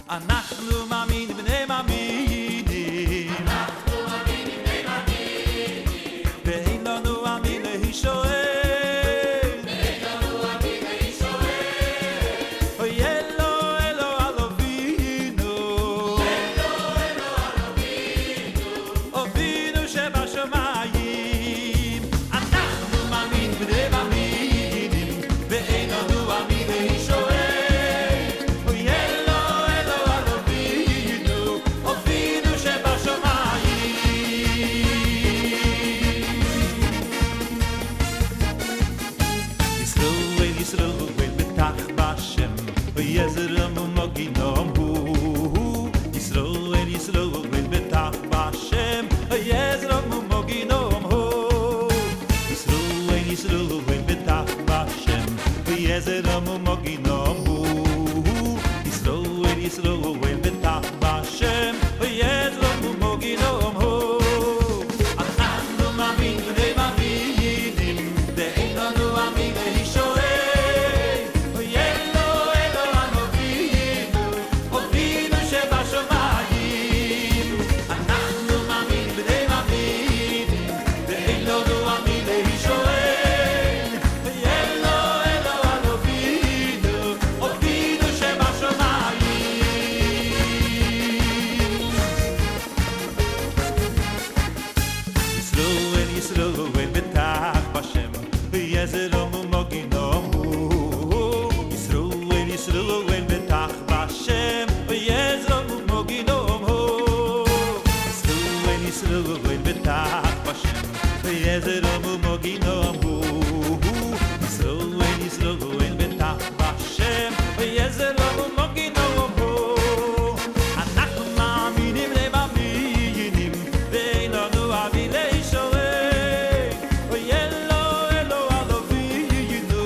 אנחנו מאמינים בני מאמינים, ואין לנו אמין להישואל, אוי אלו אלו על אבינו, אבינו שבשמיים. אנחנו מאמינים בני מאמינים, ואין לנו אמין להישואל, אוי אלו אלו על אבינו, אבינו שבשמיים. ישראל ישראל בטח בשם, ויזרם ומגינם הוא. ישראל ישראל בטח בשם, ויזרם ומגינם הוא. ישראל ישראל בטח בשם, ויזרם ומגינם הוא. ישראל ישראל בטח בשם, ויזרם ומגינם הוא. אנחנו מאמינים בני מאמינים, ואין לנו אמין להישואל, אוי אלו אלו על אבינו, אבינו שבשמיים. אנחנו מאמינים בני מאמינים, ואין לנו אמין להישואל, אוי אלו אלו על אבינו, אבינו שבשמיים. ישראל ישראל בטח בשם, ויזרם ומגינם הוא. ישראל ישראל בטח בשם, ויזרם ומגינם הוא. ישראל ישראל בטח בשם, ויזרם ומגינם הוא. ישראל ישראל בטח בשם, ויזרם ומגינם הוא. אנחנו מאמינים למאמינים, ואין לנו אמין להישואל, אוי אלו אלו על אבינו,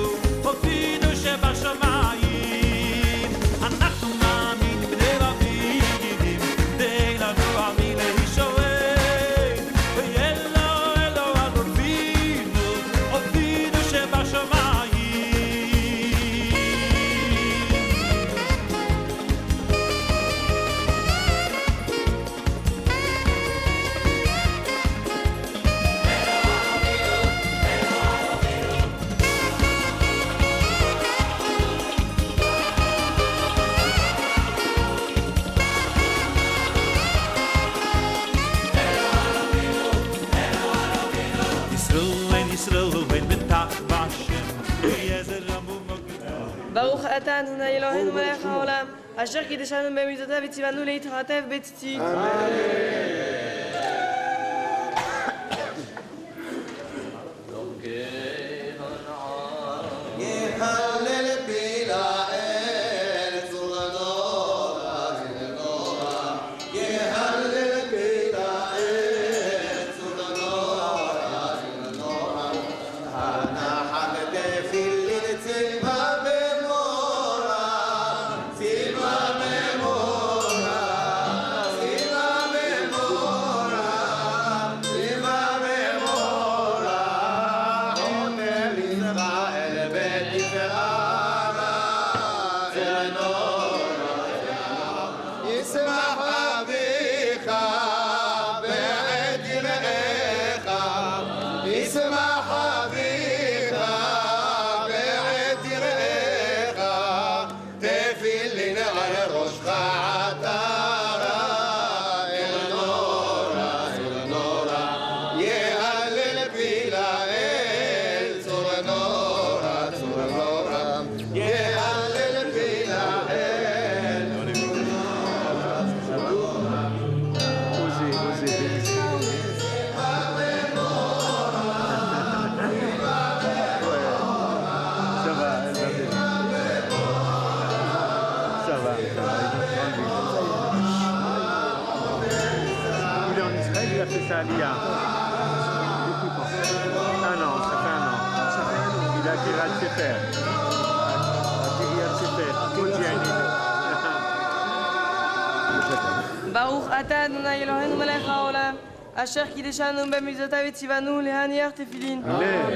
אבינו שבשמיים. אנחנו מאמינים בני מאמינים, ואין לנו אמין להישואל, אוי אלו אלו על אבינו, אבינו שבשמיים. ישראל ישראל בטח בשם, ויזרם ומגינם. ברוך אתה אדוני אלוהינו מלך העולם, אשר קידשנו במידותיו וציוונו להתרטב בציצית. يهلل بلا صورنا نورا يهلل بلا صورنا نورا أنا حمد في الليل سيما بمورا سيما بمورا سيما بمورا سيما بمورا عون إسرائيل بيت فرارا نورا يسمح بك بعد رئيك يسمح بك بعد رئيك تفل على رشق عطارا النورا النورا يهلل بلا سور نورا سور نورا يهلل بلا Il est en Israël, il a fait sa aliyah. Depuis quand? Un an, ça fait un an. Il a Kirat Sefer. Kirat Sefer. ברוך אתה אדוני אלוהינו מלך העולם, אשר קידשנו במידותיו וציוונו להניח תפילין. Amen.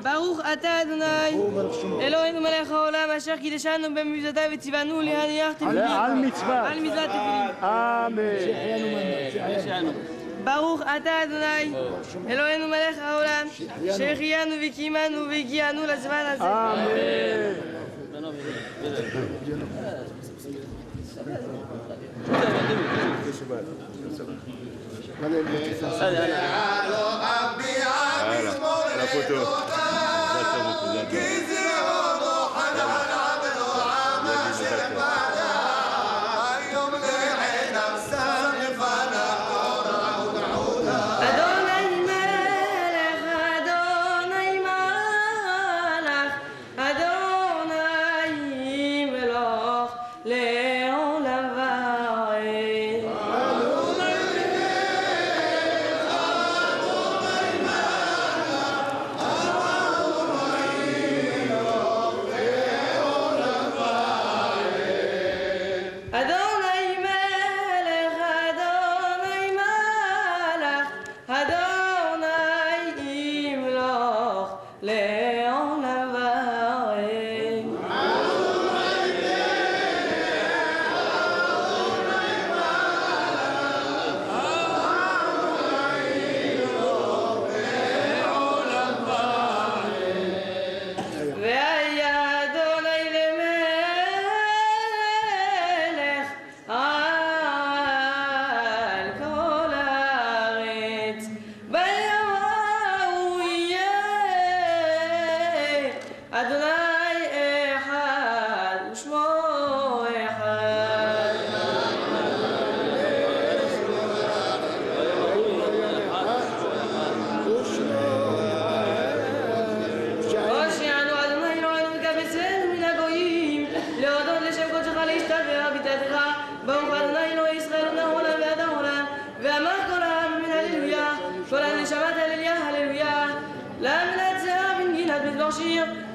ברוך אתה אדוני, אלוהינו מלך העולם, אשר קידשנו במצוותיו וציוונו להניח תפילין. על מצווה. על מצוות תפילין. אמן. ברוך אתה אדוני, אלוהינו מלך העולם, שהחיינו וקיימנו והגיענו לזמן הזה. אמן. La photo.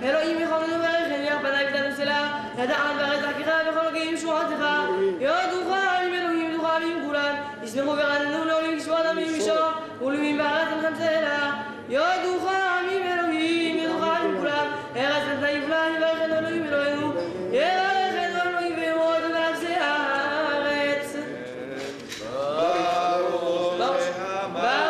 אלוהים יכולנו ברכן ירפנה ותנו סלה ידען ורצחך וכל גאים שורתך יודוך עם אלוהים דוך עם כולם ישמחו ורננו לעולים כשבועת עמים משור ולמים בארץ לכם סלה יודוך עם אלוהים ידוך עם כולם ארץ נתנה יפלא יברכן אלוהים אלוהינו יברכן אלוהים וימות ונעשי הארץ ברוך שמה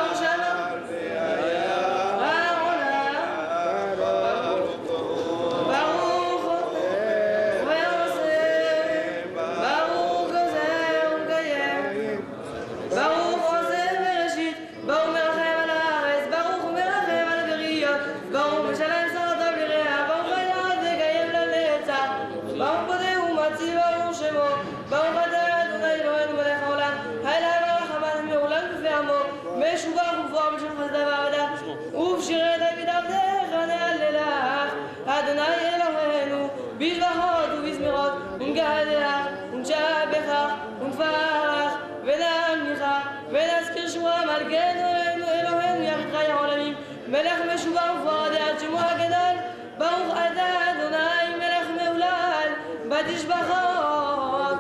אדוני אלוהינו, בשבחות ובזמירות, ונגדלך, ונשבחך, ונפארך, ונמליך, ונזכיר שמו מלכנו אלוהינו יחיד חי העולמים, מלך משובח ופאר עד שמו הגדול, ברוך אתה אדוני מלך מהולל, בתשבחות.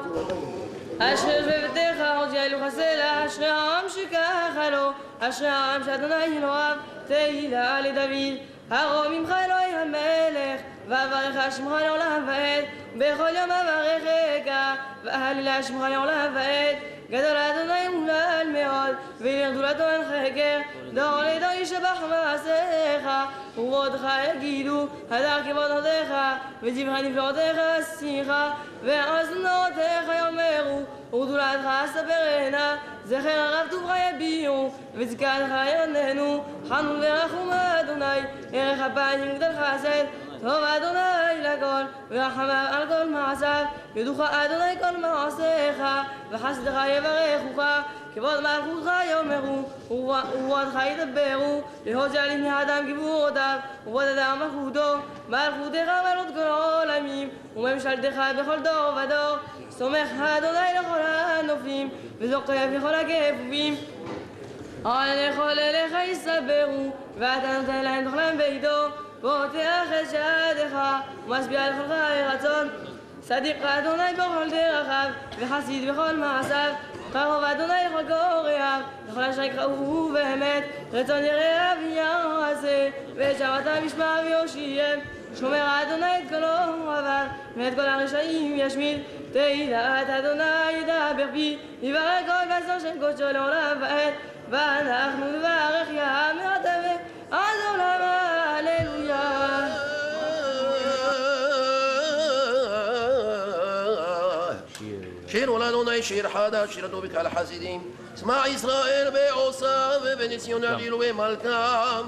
אשרי שבטיך הודיע אלוהיך סלע, אשרי העם שככה לו, אשרי העם שאדוני אלוהיו, תהילה לדוד. הרום ממך אלוהי המלך, ואברך שמך לעולם ועד, בכל יום אברכך, ואהלילה שמך לעולם ועד. גדול אדוני ומהולל מאוד, ולגדולתו אין חקר, דור לדור ישבח מעשיך, ובעודך יגידו, הדר כבודותיך, וזבחי נפלאותיך עשיך, וחסדותיך יאמרו, וגדולתך אספרנה, זכר הרב טובך יביעו, וצדקתך ירננו, חנון ורחום אדוני, ערך אפיים גדל חסד, טוב אדוני לכל, ורחמיו על כל מעשיו, יודוך אדוני כל מעשיך, וחסדך יברכוך, כבוד מלכותך יאמרו, ובועדך ידברו, להודיע לבני האדם גבורותיו, ובוד אדם מלכותו, מלכותך מלכות כל העולמים, וממשלתך בכל דור ודור, סומך אדוני לכל הנופים, וזוקף לכל הכפופים. על לכל אליך יסברו, ואתה נותן להם תאכלם ביתו, פותח את שעדיך, ומשביע לכל חיי רצון. צדיק אדוני בכל דרכיו, וחסיד בכל מעשיו, קרוב אדוני לכל קוראיו, לכל אשר יקראו באמת, רצון יראיו יעשה, ואת שבתם ישמע ויושיעם. שומר אדוני את כל אוהביו, ואת כל הרשעים ישמיד. תהילת אדוני ידבר בי, יברך כל בשר שם קודשו לעולם ועד, ואנחנו נברך יאמר עד עולם הללויה. שירו לאדוני שיר חדש, שירתו בקהל החסידים. שמע ישראל בעושיו, ובנציון יעלילו במלכם.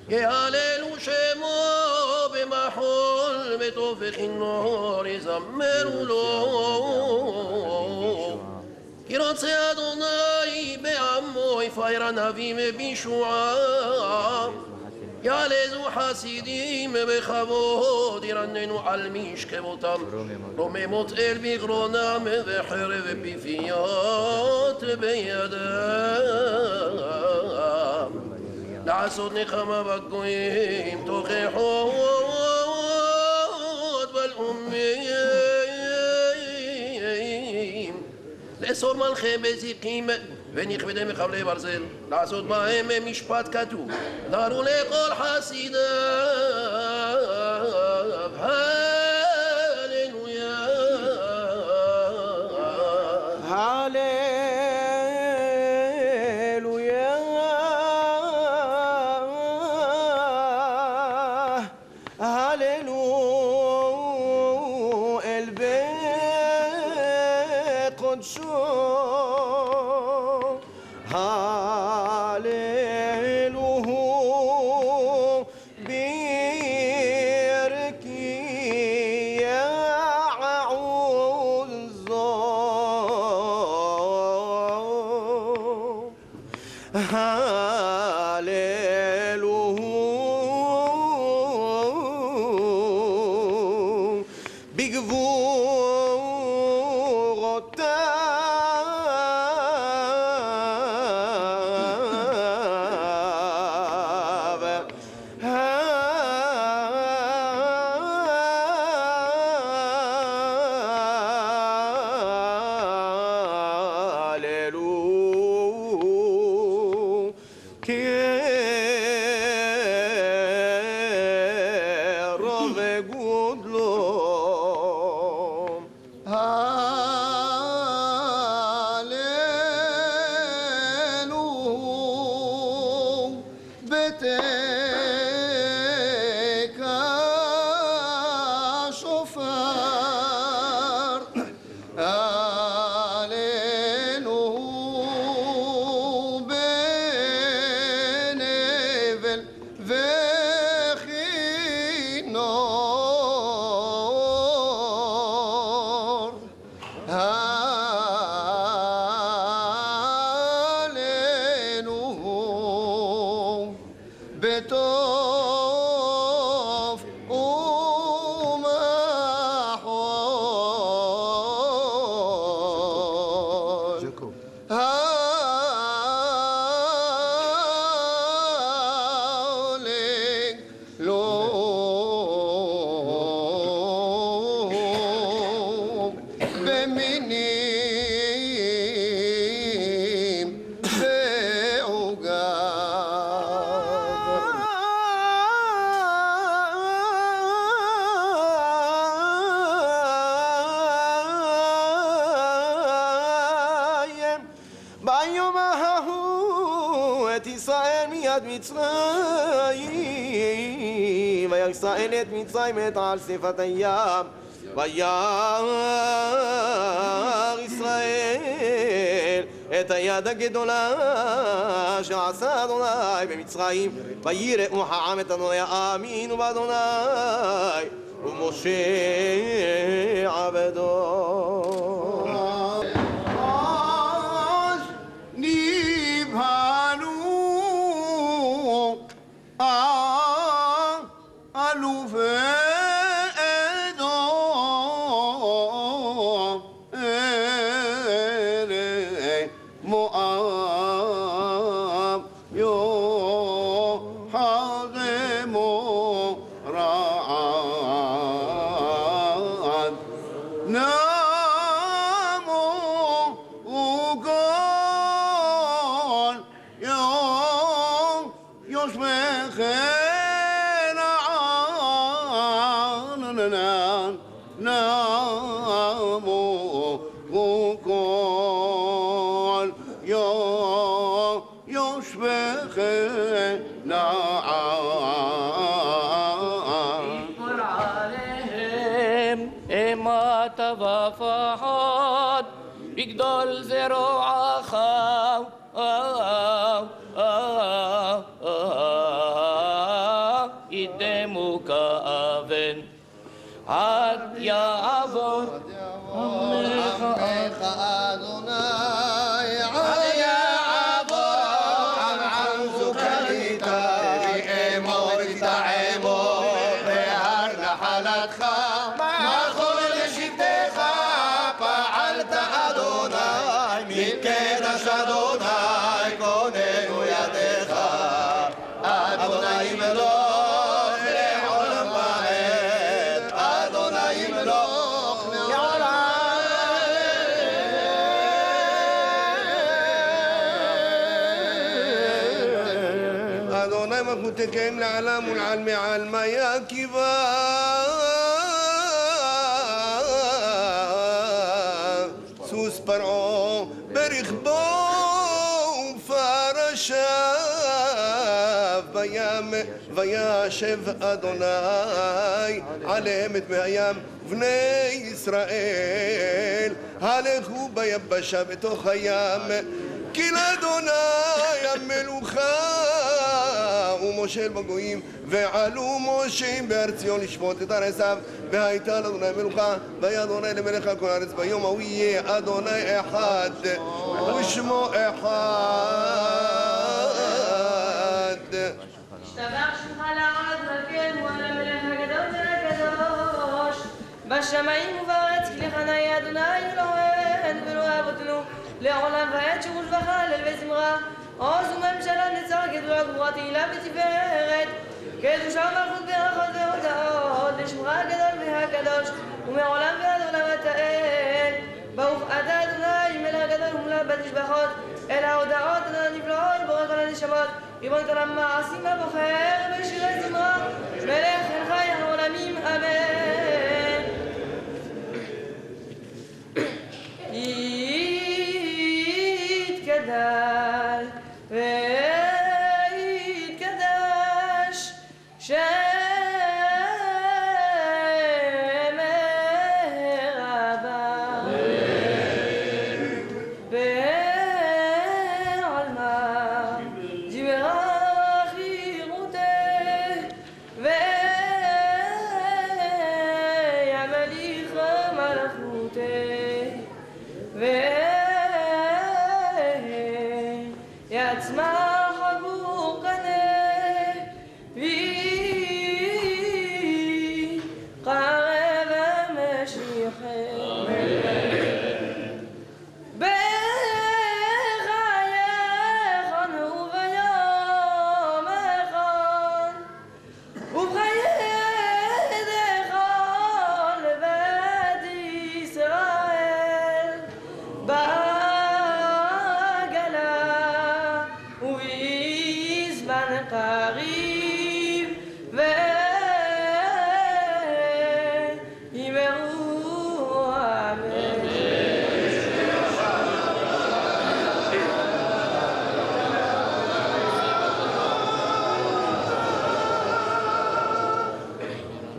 יהללו שמו במחול, בטוב וכינור יזמרו לו. כי רוצה אדוני בעמו, יפאר ענבים בישועה. יעלזו חסידים בכבוד, ירננו על משכבותם, רוממות אל בגרונם, וחרב פיפיות בידם. לעשות נחמה בגויים, תוכחות בלאומים, לאסור מלכי בזיקים ונכבדי מחבלי ברזל, לעשות בהם משפט כתוב, נרו לכל חסידיו, הללויה. מצרים, והיה ישראל את מצרים על שפת הים, וירא ישראל את היד הגדולה שעשה אדוני במצרים ויראו העם את אדוני האמינו באדוני ומשה עבדו אז נבהלו אלופי אדום אלי מואב יוחרמו רעד נמו וכל יום יושבכם נמו וכל יום יושבכם יפול עליהם אימת ופחד בגדול זרועך ידמו כאבן עד יעבור עמך אדוני עד יעבור עם זוכרית ואמו ותטעמו בהר נחלתך מאחור לשבטך פעלת אדוני מקדש אדוני כוננו ידיך אדוני מלוך לעולם ועד אדוני מלוך לעולם אדוני מלכותכם לעלם ולעלמי עלמא יקיבה סוס פרעה ברכבו ופרשיו בים וישב אדוני עליהם את מי הים בני ישראל הלכו ביבשה בתוך הים כי לאדוני המלוכה ומושל בגויים ועלו משה בהר ציון לשפוט את עריסיו והייתה לאדוני מלוכה והיה אדוני למלך על כל הארץ ביום ההוא יהיה אדוני אחד ושמו אחד השתבח שמך לעד מלכנו על המלך הגדול והקדוש בשמיים ובארץ כי לך נהיה אדוני אלוהינו ואלוהי אבותינו לעולם ועד שירוש וחלל וזמרה עוז וממשלה נצר גדולה גבורה תהילה ותפארת קדושה ומלכות ברכות והודאות לשמך הגדול והקדוש ומעולם ועד עולם התאל ברוך אתה אדוני מלך גדול ומלא בתשבחות אל ההודעות הנפלאות בורא כל הנשמות ריבון כל המעשים הבוחר בשירי זמרה מלך אל חי העולמים אמן יתגדל ויתקדש שמך רבה בעלמא דברה חירותך וימליך מלכותך יצמח עבור קנה ויחרב המשיחך בחייכון וביום אחד ובחייך לבית ישראל בעגלה ובזמן קריב וימרו אמן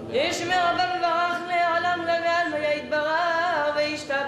ישמר רבה מברך לעולם ולעלמא יתברך וישתבח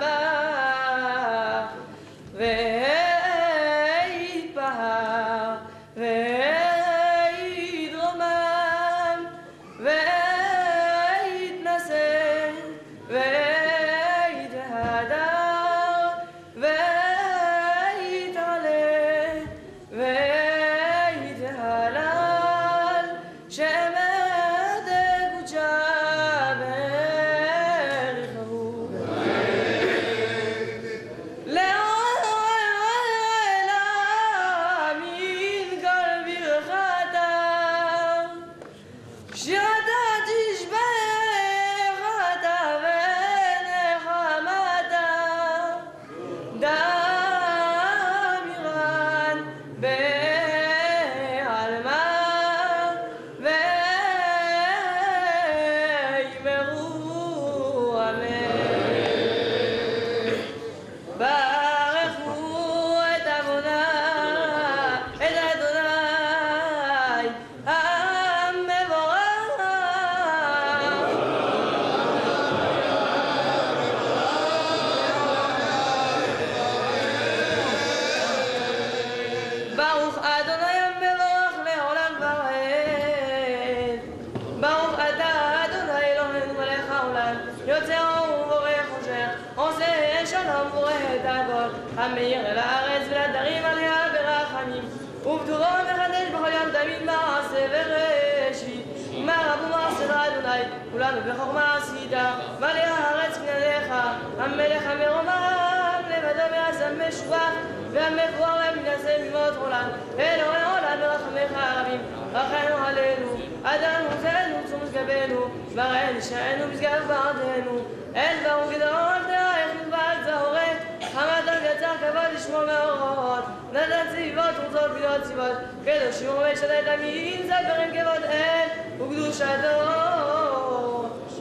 את הכל, המאיר אל הארץ ולדרים עליה ברחמים, ובטובו מחדש בכל יום תמיד מעשה וראשית. מה רבו מעשיך אדוני, כולנו בחוכמה עשית, מלא הארץ פניך, המלך המרומם, לבדו מעשם משובח, והמכוער מנסה ממות עולם, אלוהי עולם ברחמך הרבים, רחמנו עלינו, אדנו צאנו צומס גבנו, מראה נשענו משגב בעדנו, אל ברוך גדול דרך נדבק זהורי, המתן יצר כבוד לשמור מאורות, נתן צבאות ורצות גדול צבאות, קדושים ומשדי תמיד, זכרים כבוד אל וקדושתו.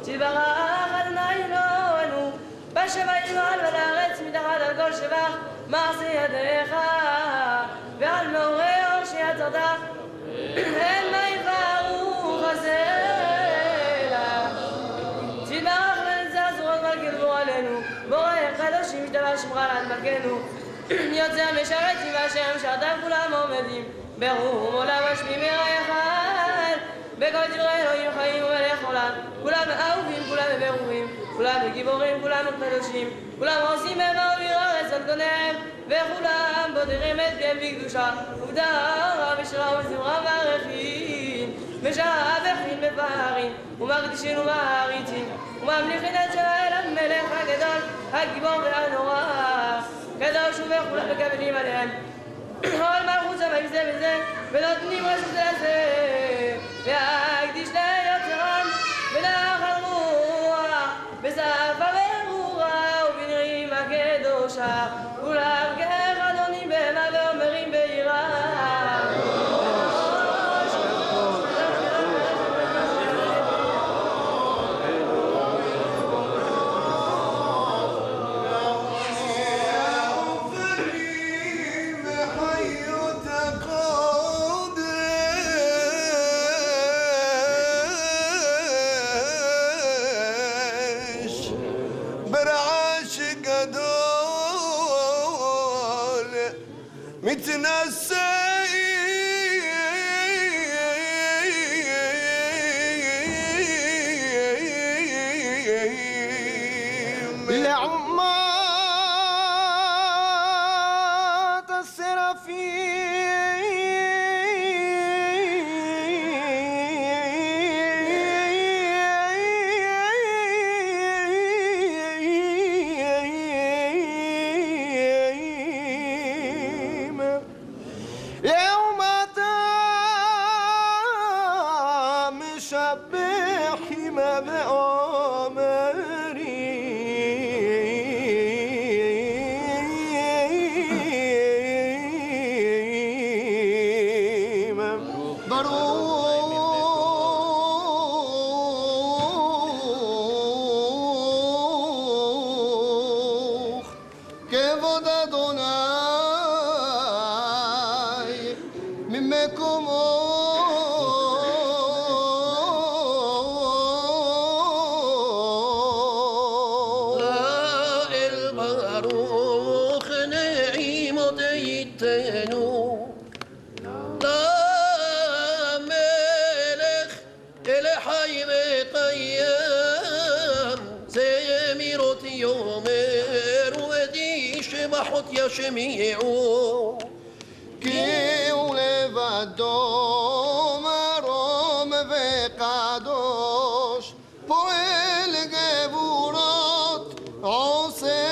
תברך אדוני אלוהינו, בשמיים על ולארץ מתחת על כל שבח, מעשי ידיך, ועל מעורי אור שיצרת, המה יברך הסלע. תברך לנצח זרועות מלכנו עלינו, בורא קדושים משתבח שמרה להנמקנו, יוצא משרתים והשם משרתיו כולם עומדים, ברוך ומעולם השמי מרייחל, בכל דברי אלוהים חיים ומלך עולם, כולם אהובים, כולם ברורים, כולם גיבורים, כולם קדושים, כולם עושים המה ובירור רצון קונם, וכולם בודרים את פיהם בקדושה, ובדרה בשירה ובזמרה וערכים, משבחים בפארים, ומקדישים ומעריצים, וממליכים את שלה אל המלך הגדול, הגיבור והנורא, קדוש וכולם מקבלים עליהם, כל מלכות שווים זה וזה, ונותנים רשות לזה, להקדיש ליוצרם, ונחל רוח, בשפה ברורה, ובנעים הקדושה, כולם כאחדונים בהמה ואומרים ביראה. לעומת הסרפים, לעומת המשבחים ואומרים ברוך כבוד אדוני ממקומו לאל ברוך נעימות ייתנו, למלך אל חי וקיים, זמירות יאמר ודיש בחוט ישמיעו, כי הוא לבדו מרום וקדוש, פועל גבורות, עושה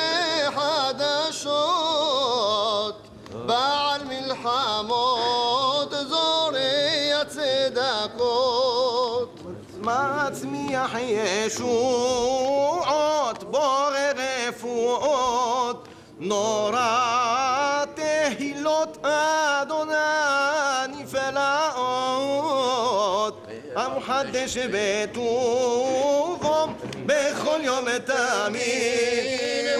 חדשות, בעל מלחמות זורע צדקות, מצמיח ישועות, בורא רפואות, נורא תהילות אדוני נפלאות, המחדש בטובו בכל יום תמיד,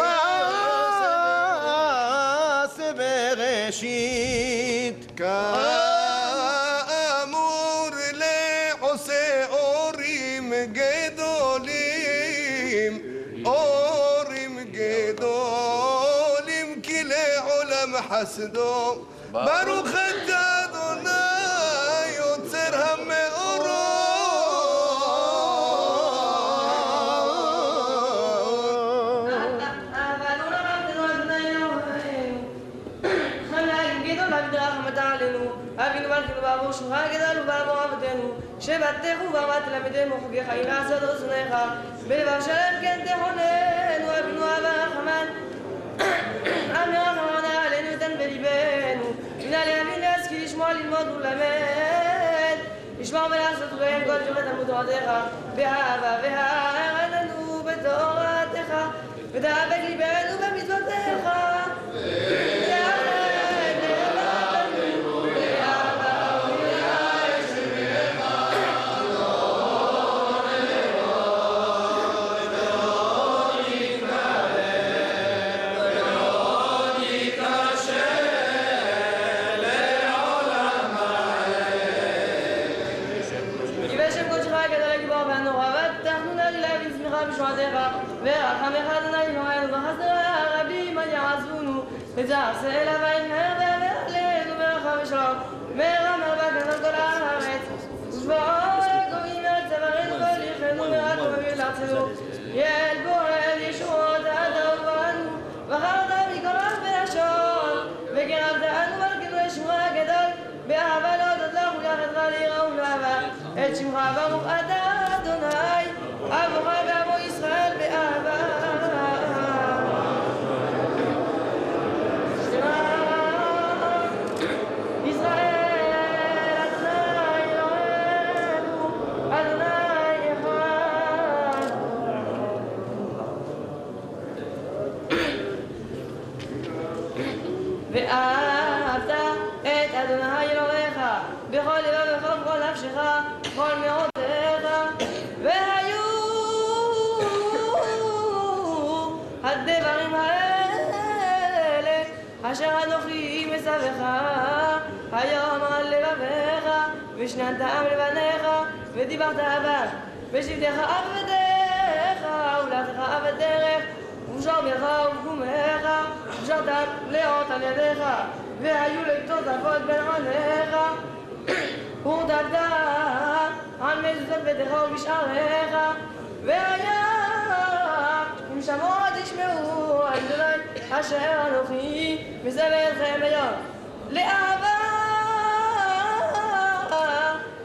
מעשה בראשית כאמור לעושה אורים גדולים, אורים גדולים כי לעולם חסדו, ברוך אתה אדוני יוצר המאורות. אבל הוא לא רבנו אדוני אבינו מלכנו בעבור שמך הגדול ובעבור אבותינו שבטחו ואמרת תלמדנו חוקי חיים לעשות רצונך בלבב שלם כן תחוננו אבינו אב הרחמן אמר רחמנה עלינו תן בליבנו הנה להבין להשכיל לשמוע ללמוד ולמד לשמור ולעשות ולהם כל שומע תלמוד תורתך באהבה והרננו בתורתך ודבק ליבנו במצוותיך ורחמך אדוני אלוהינו בחסדך רבים אל יעזבונו ותעשה אליו העמר ועלינו ברחם ושלום ורמר בגנות כל הארץ ושבועו גויים אל צווארנו והוליכנו ורק ומביא לארצנו יל בורא ישועות הדור בנו בחרת מכל רב ולשון וקרבת אנו מלכנו לשמך הגדול באהבה להודות לך ולחתך ליראה ולאהבה את שמך ברוך אתה אדוני אבוך ועמו ישראל באהבה ישראל אדוני אלוהינו אדוני אחד ואהבת את אדוני אלוהיך בכל לבב ובכל כל נפשך כל מאודך והיו הדברים האלה אשר אנוכי מצווך היום על לבביך ושננתם לבניך ודיברת בך בשבתך עבדיך ולכתך עבדרך ובשרבך ובקומך ובשרת לאות על ידיך והיו לתותפות בין עניך ורדפת על מזוזות ביתך ובשעריך והיה אם שמוע תשמעו על אדוני אשר אנוכי מצווה אתכם היום לאהבה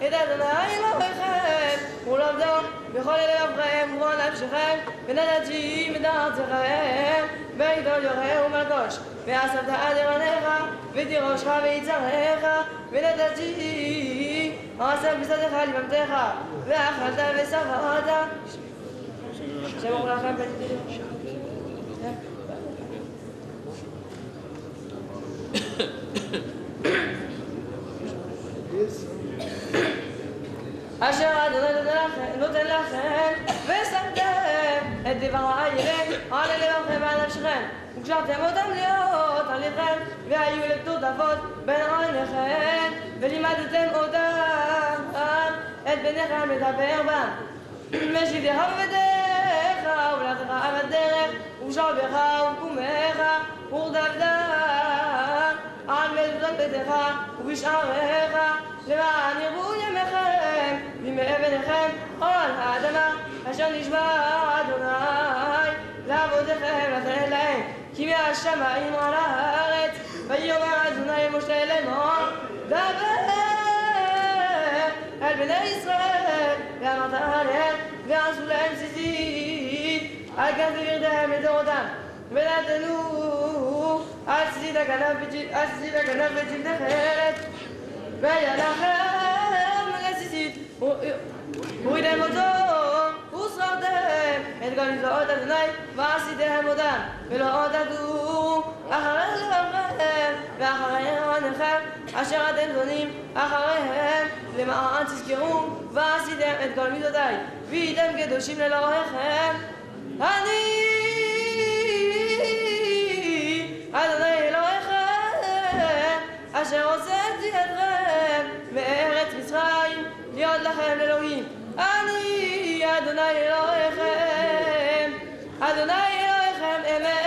את אדוני אלוהיכם ולעבדו בכל לבבכם ובכל נפשכם ונתתי את ארצכם ויגדול יורך ומלקוש ואספת עד ערניך ותירושך ויצריך ונתתי אסף בשדך לבמתך ואכלת ושבעת שמור לכם אשר אדוני נותן לכם ושמתם את דברי על לבבכם ועל נפשכם וקשרתם אותם להיות עליכם והיו לתותפות בין עיניכם ולימדתם אותם את בניכם לדבר בם בשבתך ובביתך ולכתך עבדרך ובשרבך ובקומך ורדפת על מזוזות ביתך ובשעריך למען ירבו ימיכם ומאבניכם על האדמה אשר נשבע אדוני לעבודכם לתת להם כי מהשמיים על הארץ ויאמר אדוני משה לאמור דבר אל בני ישראל ואמרת עליהם ועשו להם ציצית על כן תבירתם לדורותם ונתנו על ציצית הכנף בצלת אחרת והיה לכם לציצית הורידם אותו ושררתם את כל מצוות אדוני ועשיתם אותם ולא עוד תדעו אחרי לבבכם ואחרי עניכם אשר אתם זונים אחריהם למען תזכרו ועשיתם את כל מצוותיי והייתם קדושים לאלוהיכם אני אדוני אלוהיכם אשר הוצאתי אתכם מארץ מצרים להיות לכם אלוהים אני אדוני אלוהיכם אדוני אלוהיכם אמת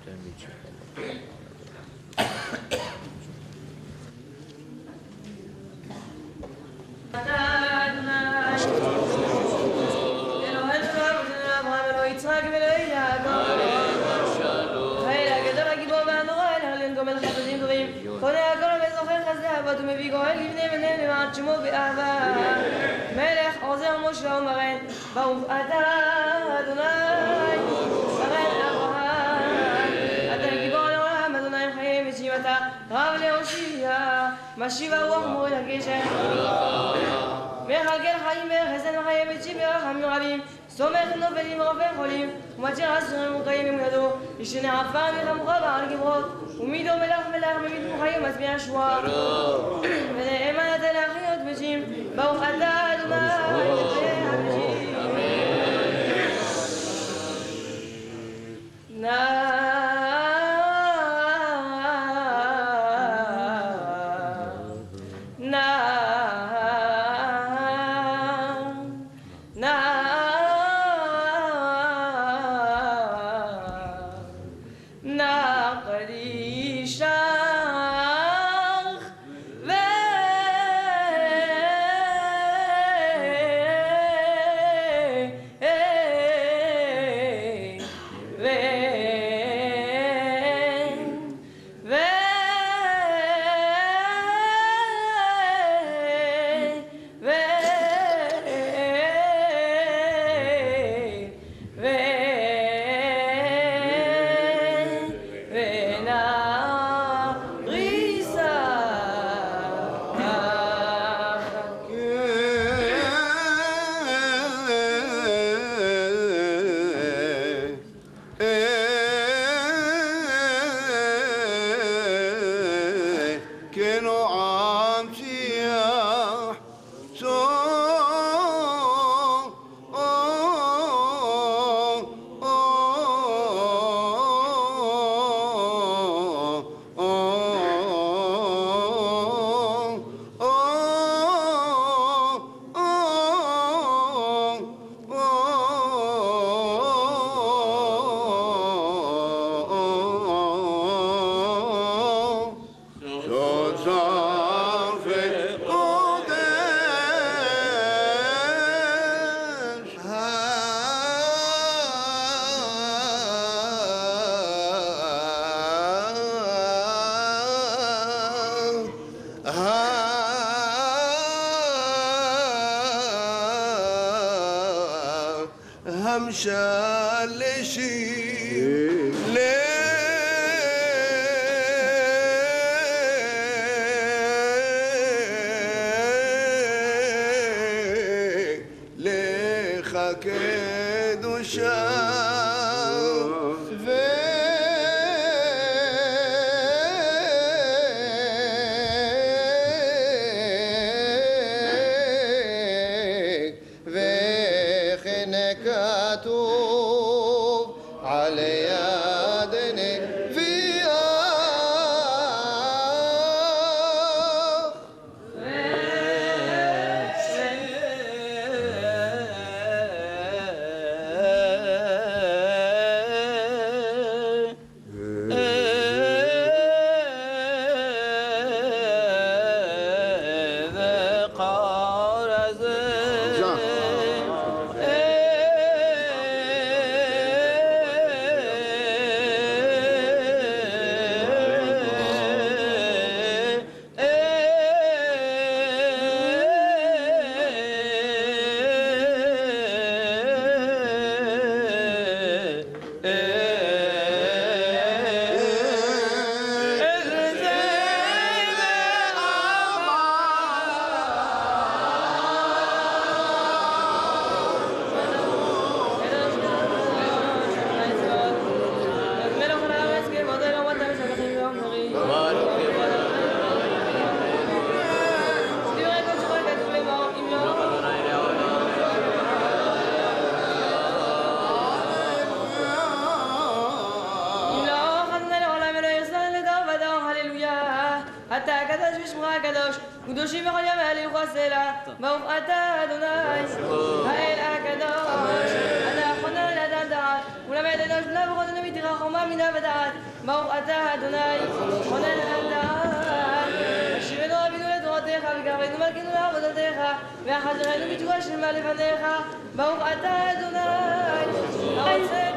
תלמיד שלך. יצחק ואלוהי יעקב. חיל הגדול הגיבור והנורא אל הרלין גומל חסדים טובים. קונה הכל וזוכר חסדי אבות ומביא גואל לבני בניהם למען שמו באהבה. מלך עוזר משה ומרן ברוך אתה אדוני שרן אברהם. אתה גיבור לעולם אדוני חיים ושיבתה רב להושיע משיב הרוח מוריד הגשם. מחלקל חיים וחסד וחיים וצ'ים ורחמים רבים סומך נופלים ורופא חולים ומצ'ר אסורים וקיים ידו ישנה עפר מלחמך בעל גברות ומידו מלך במיתו חיים מצביע שועה ונאמן אתה להחיות בשים ברוך אתה אדוני יחיה הבשים קדושים וכל ימי יוחסלה, ברוך אתה אדוני, האל הקדוש, אתה חונן לאדם דעת, ולמד אנוש בנה וחונן מתירה חומה מינה ודעת, ברוך אתה אדוני, חונן לאדם דעת, השיבנו אבינו לדורותיך, וקרבנו מלכנו לעבודתך, ואחזרנו בתשובה שלמה לפניך, ברוך אתה אדוני, הרצה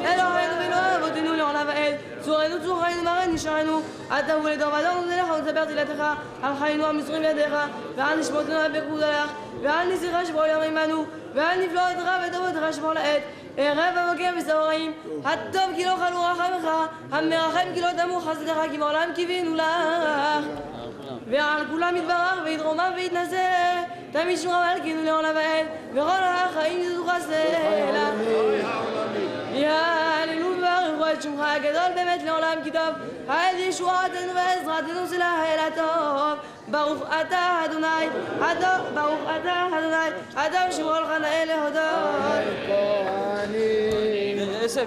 צורנו צורכנו מראה נשארנו אתה הוא לדור ודור נזלך ונצבר תהילתך על חיינו המסורים בידיך ועל נשמותינו בפקוד עליך ועל נסיכה שבור ליום עמנו ועל נפלאותך וטובתך שבור לעת ערב המוקם וסהריים הטוב כי לא חלו רחמך המרחם כי לא תמו חסדך כי בעולם קיווינו לך ועל כולם יתברך ויתרומם ויתנשא תמיד שמרה מלכינו לעולם ועד וכל החיים יזוכו סלע יהללו וברכו את שמך הגדול באמת לעולם כי טוב העד ישועתנו ועזרתנו סלע האל הטוב ברוך אתה אדוני הטוב ברוך אתה אדוני אדם שמור לך נאה להודות יוסף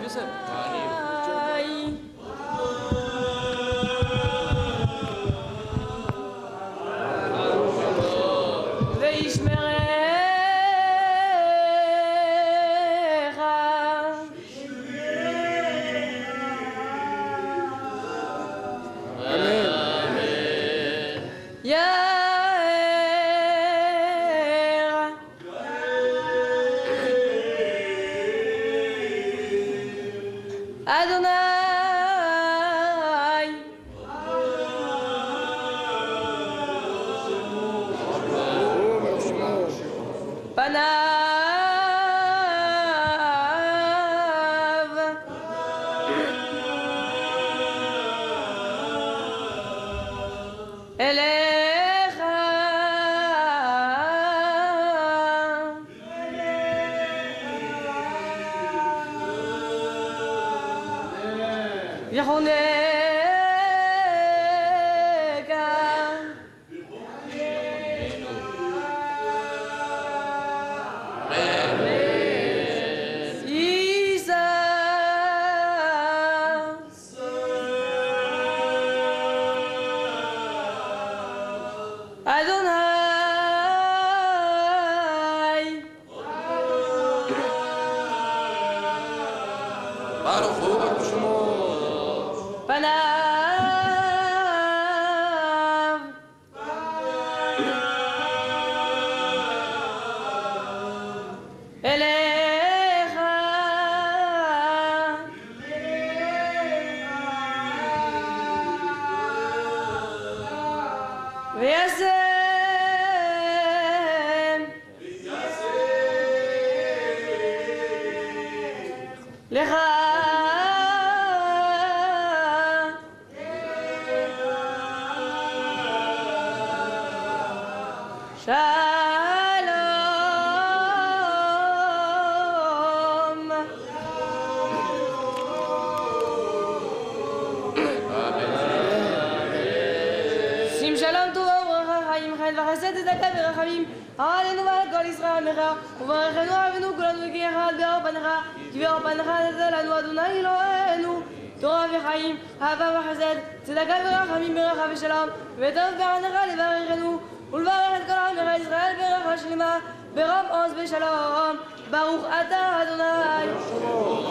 עלינו ועל כל ישראל עמך וברכנו אבינו כולנו כאחד באור פניך כי באור פניך נתן לנו אדוני אלוהינו תורה וחיים אהבה וחסד צדקה ורחמים ברכה ושלום וטוב בענך לברכנו ולברך את כל עמך ישראל ברכה שלמה ברוב עוז ושלום ברוך אתה אדוני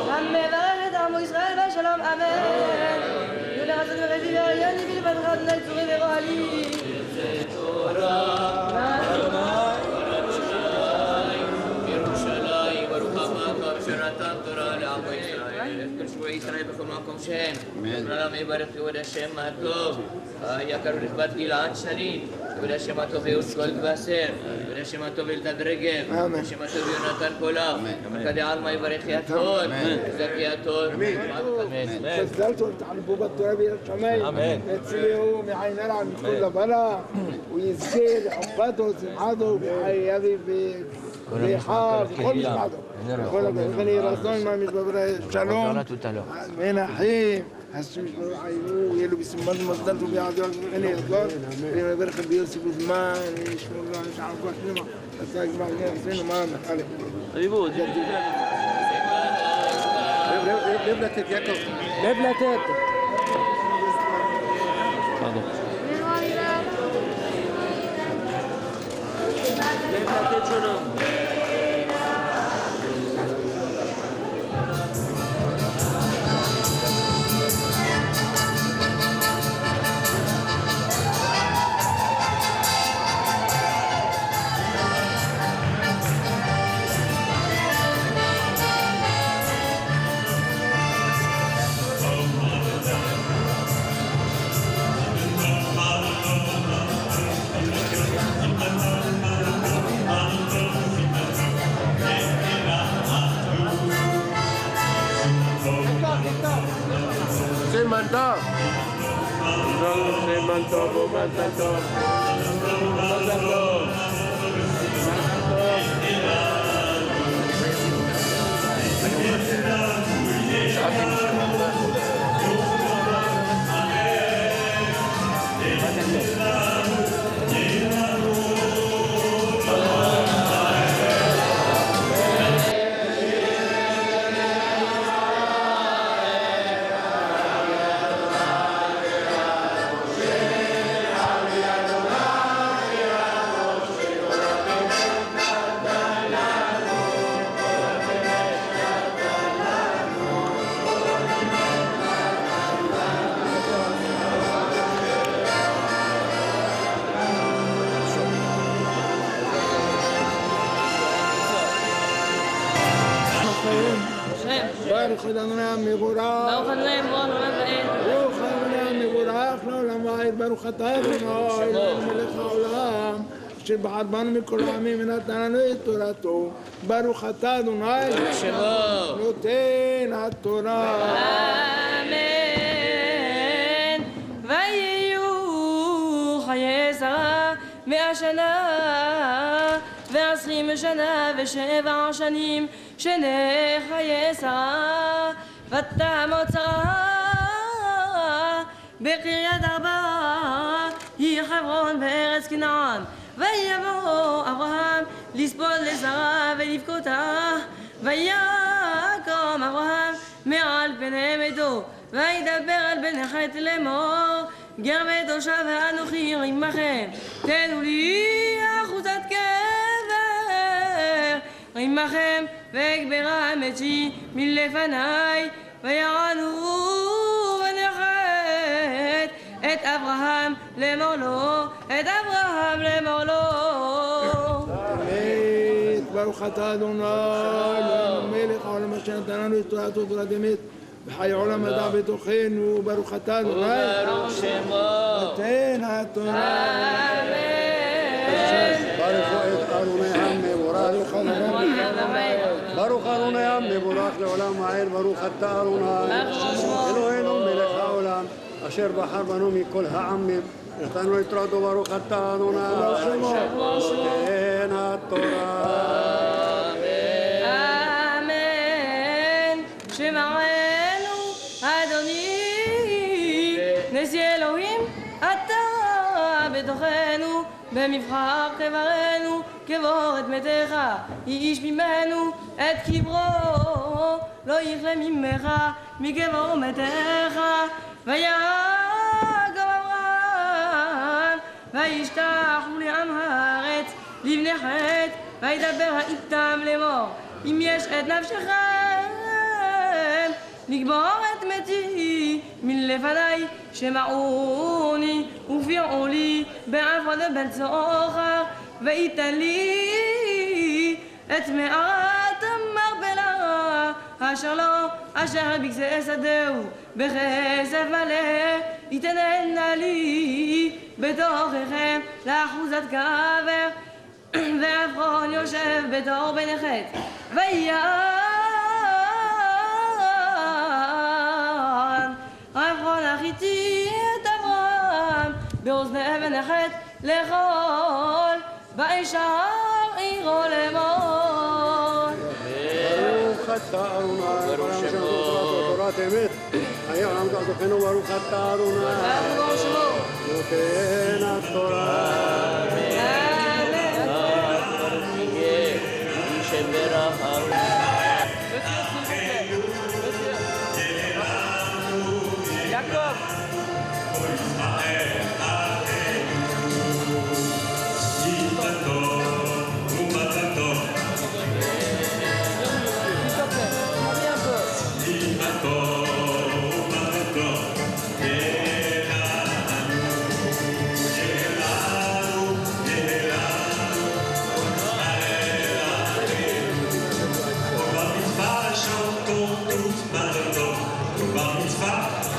המברך את עמו ישראל בשלום אמן יהודה חסד וחסד ועליון נביא לבדך אדוני צורי ורועלי שנתן תורה לעמו ישראל, כל שבועי ישראל בכל מקום שהם. העולם יברך כבוד השם הטוב, היקר ונכבד גלעד שליט, כבוד השם הטוב אהוד גולדווסר, כבוד השם הטוב אלדד רגב, כבוד השם הטוב יונתן פולק, כדי עלמא יברך יתהוד, זכי יתהוד, אמן. تزلتوا تعلبوا التراب الى الشمال يتسلوا معين نلعب من كل بلا ويزكي عقاده وسمعته بحياته بحار بكل بعضه يقول لك غني راسون ما مش ببرا شالوم من حين هسه مش عينوه يلو بسم الله مصدرته بيعدوا غني راسون لما يبرخ بيوسف زمان مش مش عارف كل ما بس يجمع زين ما نخالف ريبوت لبلتت ياكل لبلتت لبلتت شنو סימן טוב. סימן טוב ומזל טוב. מזל טוב. ברוך אדוני מבורך. ברוך אדוני מבורך לעולם ועד. ברוך אדוני מבורך לעולם ועד. ברוך אתה אדוני אלוהינו מלך העולם אשר בחר בנו מכל העמים ונתן לנו את תורתו. ברוך אתה אדוני נותן התורה. אמן. ויהיו חיי שרה 100 שנה ו20 שנה ו7 שנים שני חיי שרה. ותעמוד שרה בקריית ארבע היא חברון בארץ כנען. ויבוא אברהם לספוד לשרה ולבכותה. ויקום אברהם מעל פני ביתו וידבר על בני חת לאמור גר ותושב האנוכי עמכם תנו לי אחוזת קבר עמכם ואגברה אמצי מלפניי ויענו ונחת את אברהם לאמור לו את אברהם לאמור לו. ברוך אתה אדוני אלוהינו מלך העולם אשר נתן לנו את תורתו תורת אמת בחיי עולם מדע בתוכנו. ברוך אתה אדוני וברוך שמו נותן התורה. ברכו את אדוני המבורך. ברוך אדוני המבורך לעולם ועד. ברוך אתה אדוני אלוהינו מלך העולם אשר בחר בנו מכל העמים נתנו את תורתו. ברוך אתה אדוני נותן התורה. אמן. שמענו אדוני נשיא אלוהים אתה בתוכנו במבחר קברנו קבור את מתך איש ממנו את קברו לא יכלה ממך מקבור מתך. ויגע אברהם וישתחו לעם הארץ לבני חת וידבר איתם לאמור אם יש את נפשכם לגבור את מתי מלפניי שמעוני ופרעו לי בעבוד בן צוחר ויתן לי את מערת המרבלה אשר לו אשר בגזי שדהו בכסף מלא יתננה לי בתוככם לאחוזת קבר ועפרון יושב בתור בני חת ויען עפרון החיתי את אברהם באוזני בני חת לאכול וישר עירו לאמור. ברוך אתה אדוני העולם אשר נתן תורת אמת חיי עולם מדע בתוכנו. ברוך אתה אדוני נותן התורה.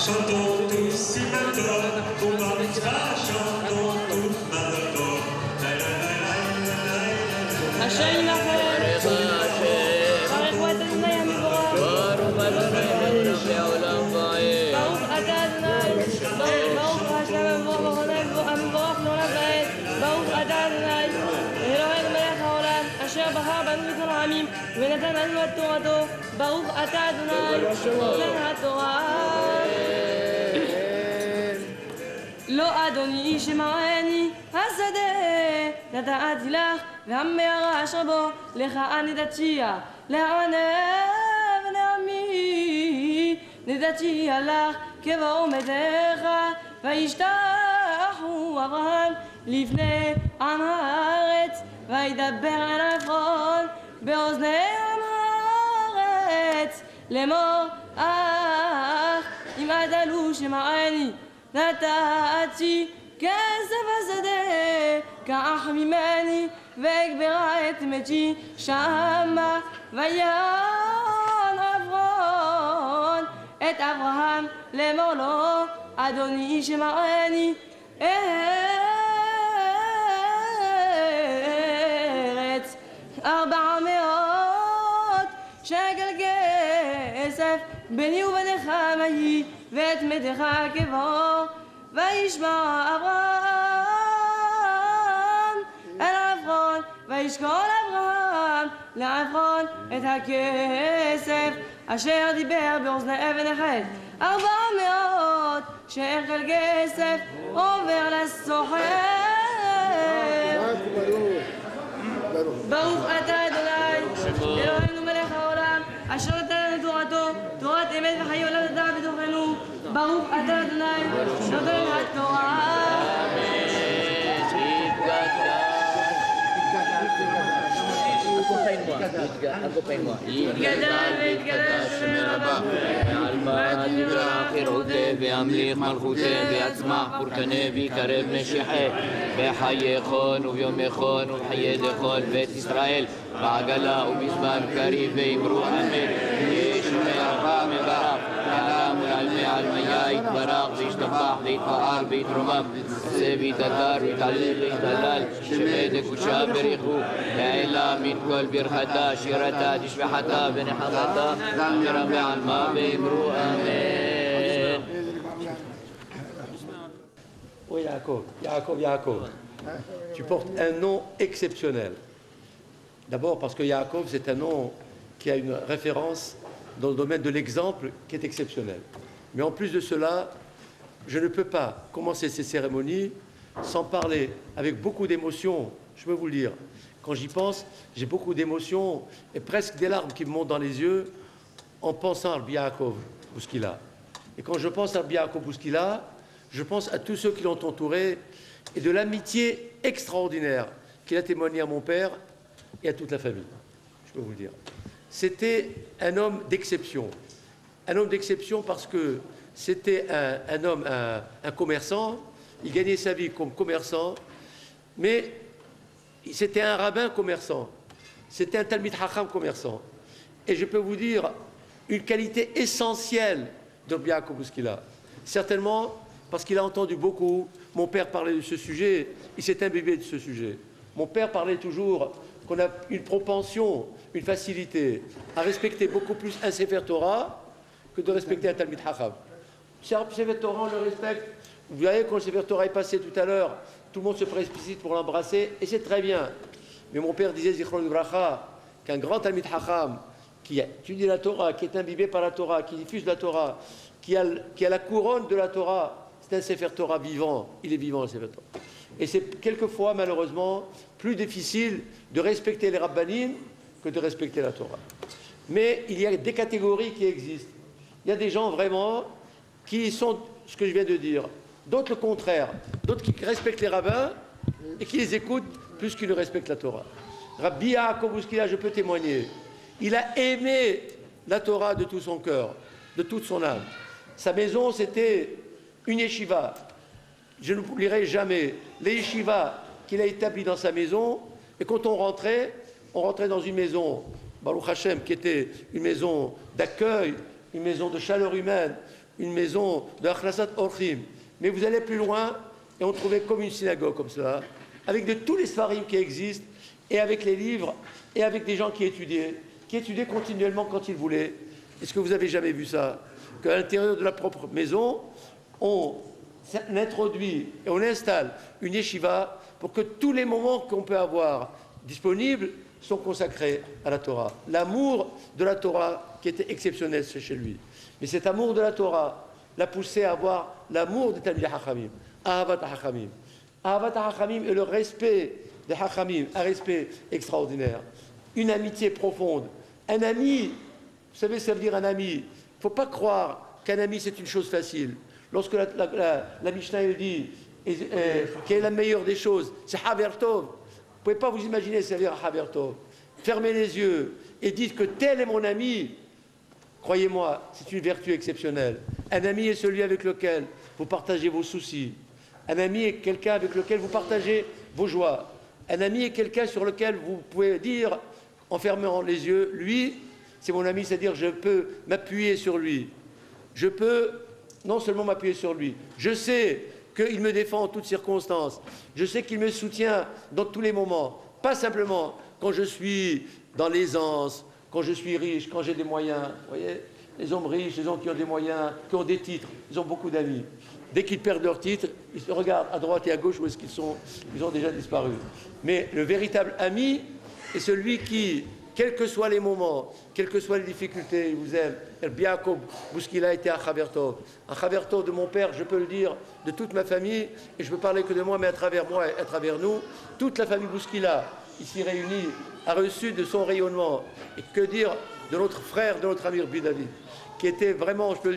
chantons tous si maintenant, pour ma mitzvah, chantons tous maintenant. השם עמכם, ברכו את אדוני המבורך. ברוך אדוני מלך העולם לנו מכל העמים, ונתן לנו את תורתו. ברוך אתה אדוני, נותן התורה. לא אדוני שמעני השדה, נתתי לך, והמערה אשר בו, לך אני תציע, לענב נעמי, נתציע לך כבעומדך, וישתחו אברהם לפני עם הארץ, וידבר אל עפרון באוזני עם הארץ, לאמור אך אם עדלו שמעני, נתתי כסף השדה, קח ממני ואגברה את מתי שמה, ויען עפרון את אברהם לאמור לו, אדוני שמעני ארץ 400 שקל כסף ביני וביניך ויהי ואת מתך כבור, וישמע אברהם אל עפרון, וישקול אברהם לעפרון את הכסף אשר דיבר באוזני אבן אחד, 400 שקל כסף עובר לסוחר. ברוך אתה אדוני אלוהינו מלך העולם, אשר נתן לנו תורתו, תורת אמת וחיי עולם לדעת בתוכנו. ברוך אתה אדוני נותן התורה. יתגדל ויתקדש מרבה, על מה תברח חירותי וימליך מלכותי ויצמח פורקני ויקרב נשיחי, בחיי חון וביום חון ובחיי דחון בית ישראל, בעגלה ובזמן קריב ואמרו אמן. ישמע רבה מברך, לעלם ולעלמי עלמיה יתברך וישתבח ויתפאר ויתרומם, יצא ויתהדר ויתעלל ויתהלל, שמי דקושה בריחו, לעילה מן כל ברכתה, שירתה, תשבחתה ונחמתה, ורבי עלמה ואמרו אמן. Oui, Yaakov, tu portes un nom exceptionnel. D'abord parce que Yaakov, c'est un nom qui a une référence dans le domaine de l'exemple qui est exceptionnel. Mais en plus de cela, je ne peux pas commencer ces cérémonies sans parler avec beaucoup d'émotion, je peux vous le dire. Quand j'y pense, j'ai beaucoup d'émotions et presque des larmes qui me montent dans les yeux en pensant à Rabbi Yaakov Bouskila. Et quand je pense à Rabbi Yaakov Bouskila, je pense à tous ceux qui l'ont entouré et de l'amitié extraordinaire qu'il a témoigné à mon père et à toute la famille. Je peux vous le dire. C'était un homme d'exception. Un homme d'exception parce que c'était un homme, un commerçant. Il gagnait sa vie comme commerçant, mais c'était un rabbin commerçant. C'était un Talmid Chacham commerçant. Et je peux vous dire une qualité essentielle de Rabbi Yaakov Bouskila. Certainement parce qu'il a entendu beaucoup mon père parler de ce sujet, il s'est imbibé de ce sujet. Mon père parlait toujours qu'on a une propension, une facilité à respecter beaucoup plus un Sefer Torah que de respecter un Talmid Chacham. Sefer Torah, on le respecte. Vous voyez, quand le Sefer Torah est passé tout à l'heure, tout le monde se précipite pour l'embrasser, et c'est très bien. Mais mon père disait, Zichron Bracha, qu'un grand Talmid Chacham, qui étudie la Torah, qui est imbibé par la Torah, qui diffuse la Torah, qui a la couronne de la Torah, c'est un Sefer Torah vivant. Il est vivant, le Sefer Torah. Et c'est quelquefois, malheureusement, plus difficile de respecter les rabbanim que de respecter la Torah. Mais il y a des catégories qui existent. Il y a des gens vraiment qui sont ce que je viens de dire. D'autres le contraire. D'autres qui respectent les rabbins et qui les écoutent plus qu'ils ne respectent la Torah. Rabbi Yaakov Bouskila, je peux témoigner. Il a aimé la Torah de tout son cœur, de toute son âme. Sa maison, c'était une yeshiva. Je ne l'oublierai jamais. Les yeshivas qu'il a établis dans sa maison, et quand on rentrait dans une maison, Baruch Hashem, qui était une maison d'accueil, une maison de chaleur humaine, une maison de Achnasat Orchim. Mais vous allez plus loin, et on trouvait comme une synagogue, comme cela, avec de tous les sfarim qui existent, et avec les livres, et avec des gens qui étudiaient continuellement quand ils voulaient. Est-ce que vous avez jamais vu ça? Qu'à l'intérieur de la propre maison, on introduit et on installe une yeshiva pour que tous les moments qu'on peut avoir disponibles sont consacrés à la Torah. L'amour de la Torah qui était exceptionnel chez lui. Mais cet amour de la Torah l'a poussé à avoir l'amour des Talmidei Hachamim, Ahavat Hachamim. Ahavat Hachamim et le respect des Hachamim, un respect extraordinaire. Une amitié profonde. Un ami, vous savez, ça veut dire un ami. Il ne faut pas croire qu'un ami, c'est une chose facile. Lorsque la Mishnah dit quelle est la meilleure des choses, c'est Haver Tov. Vous ne pouvez pas vous imaginer servir à Haver Tov. Fermez les yeux et dites que tel est mon ami. Croyez-moi, c'est une vertu exceptionnelle. Un ami est celui avec lequel vous partagez vos soucis. Un ami est quelqu'un avec lequel vous partagez vos joies. Un ami est quelqu'un sur lequel vous pouvez dire, en fermant les yeux, lui, c'est mon ami, c'est-à-dire je peux m'appuyer sur lui. Je peux non seulement m'appuyer sur lui, je sais qu'il me défend en toutes circonstances. Je sais qu'il me soutient dans tous les moments. Pas simplement quand je suis dans l'aisance, quand je suis riche, quand j'ai des moyens. Vous voyez, les hommes riches, les hommes qui ont des moyens, qui ont des titres, ils ont beaucoup d'amis. Dès qu'ils perdent leurs titres, ils se regardent à droite et à gauche où est-ce qu'ils sont. Ils ont déjà disparu. Mais le véritable ami est celui qui, quels que soient les moments, quelles que soient les difficultés, il vous aime. Yaakov Bouskila était un Chaver Tov. Un Chaver Tov de mon père, je peux le dire, de toute ma famille, et je ne peux parler que de moi, mais à travers moi et à travers nous, toute la famille Bouskila, ici réunie, a reçu de son rayonnement. Et que dire de notre frère, de notre ami Rabbi David, qui était vraiment, je peux le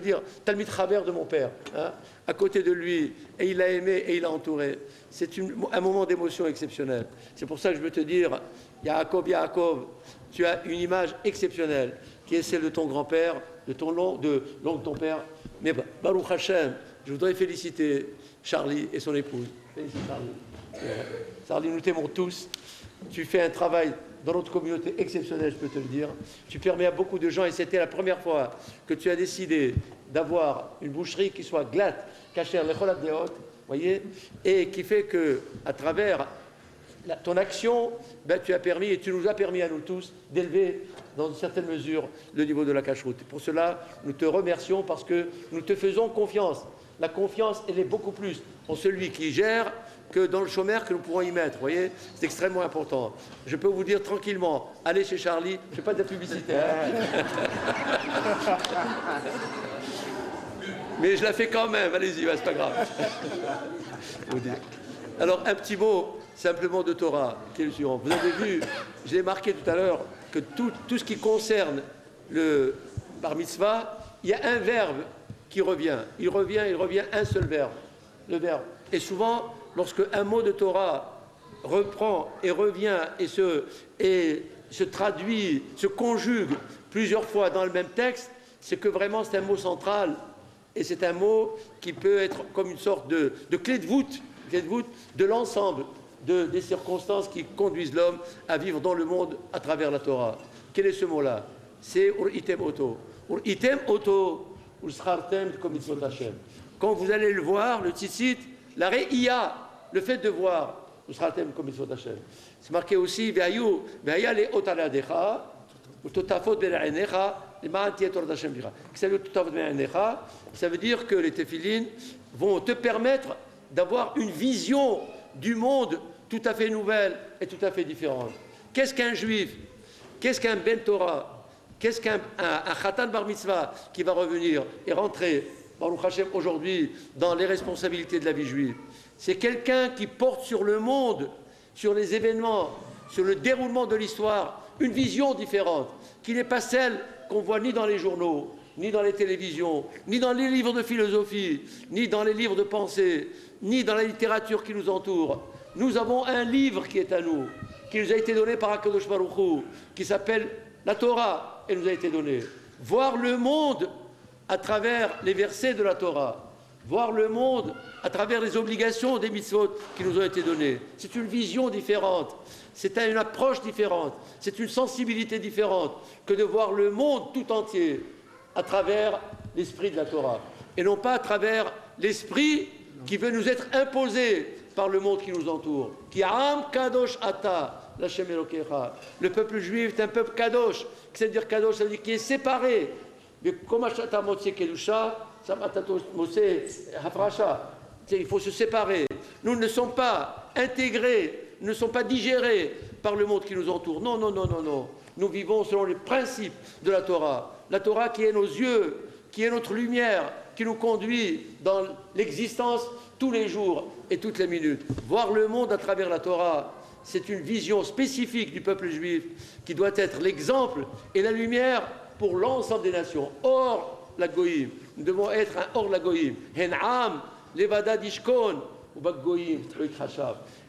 dire, Talmid Chaver de mon père, hein, à côté de lui, et il l'a aimé et il l'a entouré. C'est un moment d'émotion exceptionnel. C'est pour ça que je veux te dire, Yaakov, tu as une image exceptionnelle, qui est celle de ton grand-père, de l'oncle de ton père. Mais Baruch Hashem, je voudrais féliciter Charlie et son épouse. Félicite Charlie. Charlie, nous t'aimons tous. Tu fais un travail dans notre communauté exceptionnel, je peux te le dire. Tu permets à beaucoup de gens, et c'était la première fois que tu as décidé d'avoir une boucherie qui soit glatte, cachère, les cholat des hautes, voyez, et qui fait que, à travers ton action, ben, tu as permis, et tu nous as permis à nous tous, d'élever dans une certaine mesure le niveau de la cacheroute. Pour cela, nous te remercions parce que nous te faisons confiance. La confiance, elle est beaucoup plus en celui qui gère que dans le chômeur que nous pourrons y mettre. Vous voyez, c'est extrêmement important. Je peux vous dire tranquillement, allez chez Charlie, je ne fais pas de la publicité. Hein. Mais je la fais quand même, allez-y, c'est pas grave. Alors, un petit mot simplement de Torah, qui est le suivant. Vous avez vu, je l'ai marqué tout à l'heure, que tout ce qui concerne le bar mitzvah, il y a un verbe qui revient. Il revient un seul verbe, le verbe. Et souvent, lorsque un mot de Torah reprend et revient et se traduit, se conjugue plusieurs fois dans le même texte, c'est que vraiment c'est un mot central et c'est un mot qui peut être comme une sorte de clé de voûte de l'ensemble des circonstances qui conduisent l'homme à vivre dans le monde à travers la Torah. Quel est ce mot-là? C'est Ur item oto. Ur item oto, ur schartem komitzvot Hashem. Quand vous allez le voir, le tzitzit, la re'ia, le fait de voir, ur schartem komitzvot Hashem. C'est marqué aussi, ve'aya le otaladecha, ou totafot be'a'inecha, ça veut dire que les téphilines vont te permettre d'avoir une vision du monde tout à fait nouvelle et tout à fait différente. Qu'est-ce qu'un juif? Qu'est-ce qu'un ben Torah? Qu'est-ce qu'un Khatan Bar Mitzvah qui va revenir et rentrer, Baruch Hashem, aujourd'hui dans les responsabilités de la vie juive? C'est quelqu'un qui porte sur le monde, sur les événements, sur le déroulement de l'histoire, une vision différente, qui n'est pas celle qu'on voit ni dans les journaux, ni dans les télévisions, ni dans les livres de philosophie, ni dans les livres de pensée, ni dans la littérature qui nous entoure. Nous avons un livre qui est à nous, qui nous a été donné par HaKadosh Baruch Hu, qui s'appelle la Torah, et nous a été donné. Voir le monde à travers les versets de la Torah, voir le monde à travers les obligations des mitzvot qui nous ont été données. C'est une vision différente, c'est une approche différente, c'est une sensibilité différente que de voir le monde tout entier à travers l'esprit de la Torah, et non pas à travers l'esprit qui veut nous être imposé par le monde qui nous entoure. Ki am kadosh ata l'Hashem Elokecha. Le peuple juif est un peuple kadosh. C'est-à-dire kadosh, ça veut dire qui est séparé. Mais comme Ashata Motse Kedusha, Samatato Motse Hafrasha. Il faut se séparer. Nous ne sommes pas intégrés, nous ne sommes pas digérés par le monde qui nous entoure. Non, non, non, non, non. Nous vivons selon les principes de la Torah. La Torah qui est nos yeux, qui est notre lumière, qui nous conduit dans l'existence tous les jours et toutes les minutes. Voir le monde à travers la Torah, c'est une vision spécifique du peuple juif qui doit être l'exemple et la lumière pour l'ensemble des nations. Or, la Goïm, nous devons être un hors la Goïm. Hen'am, levada dishkon, ou bak Goïm,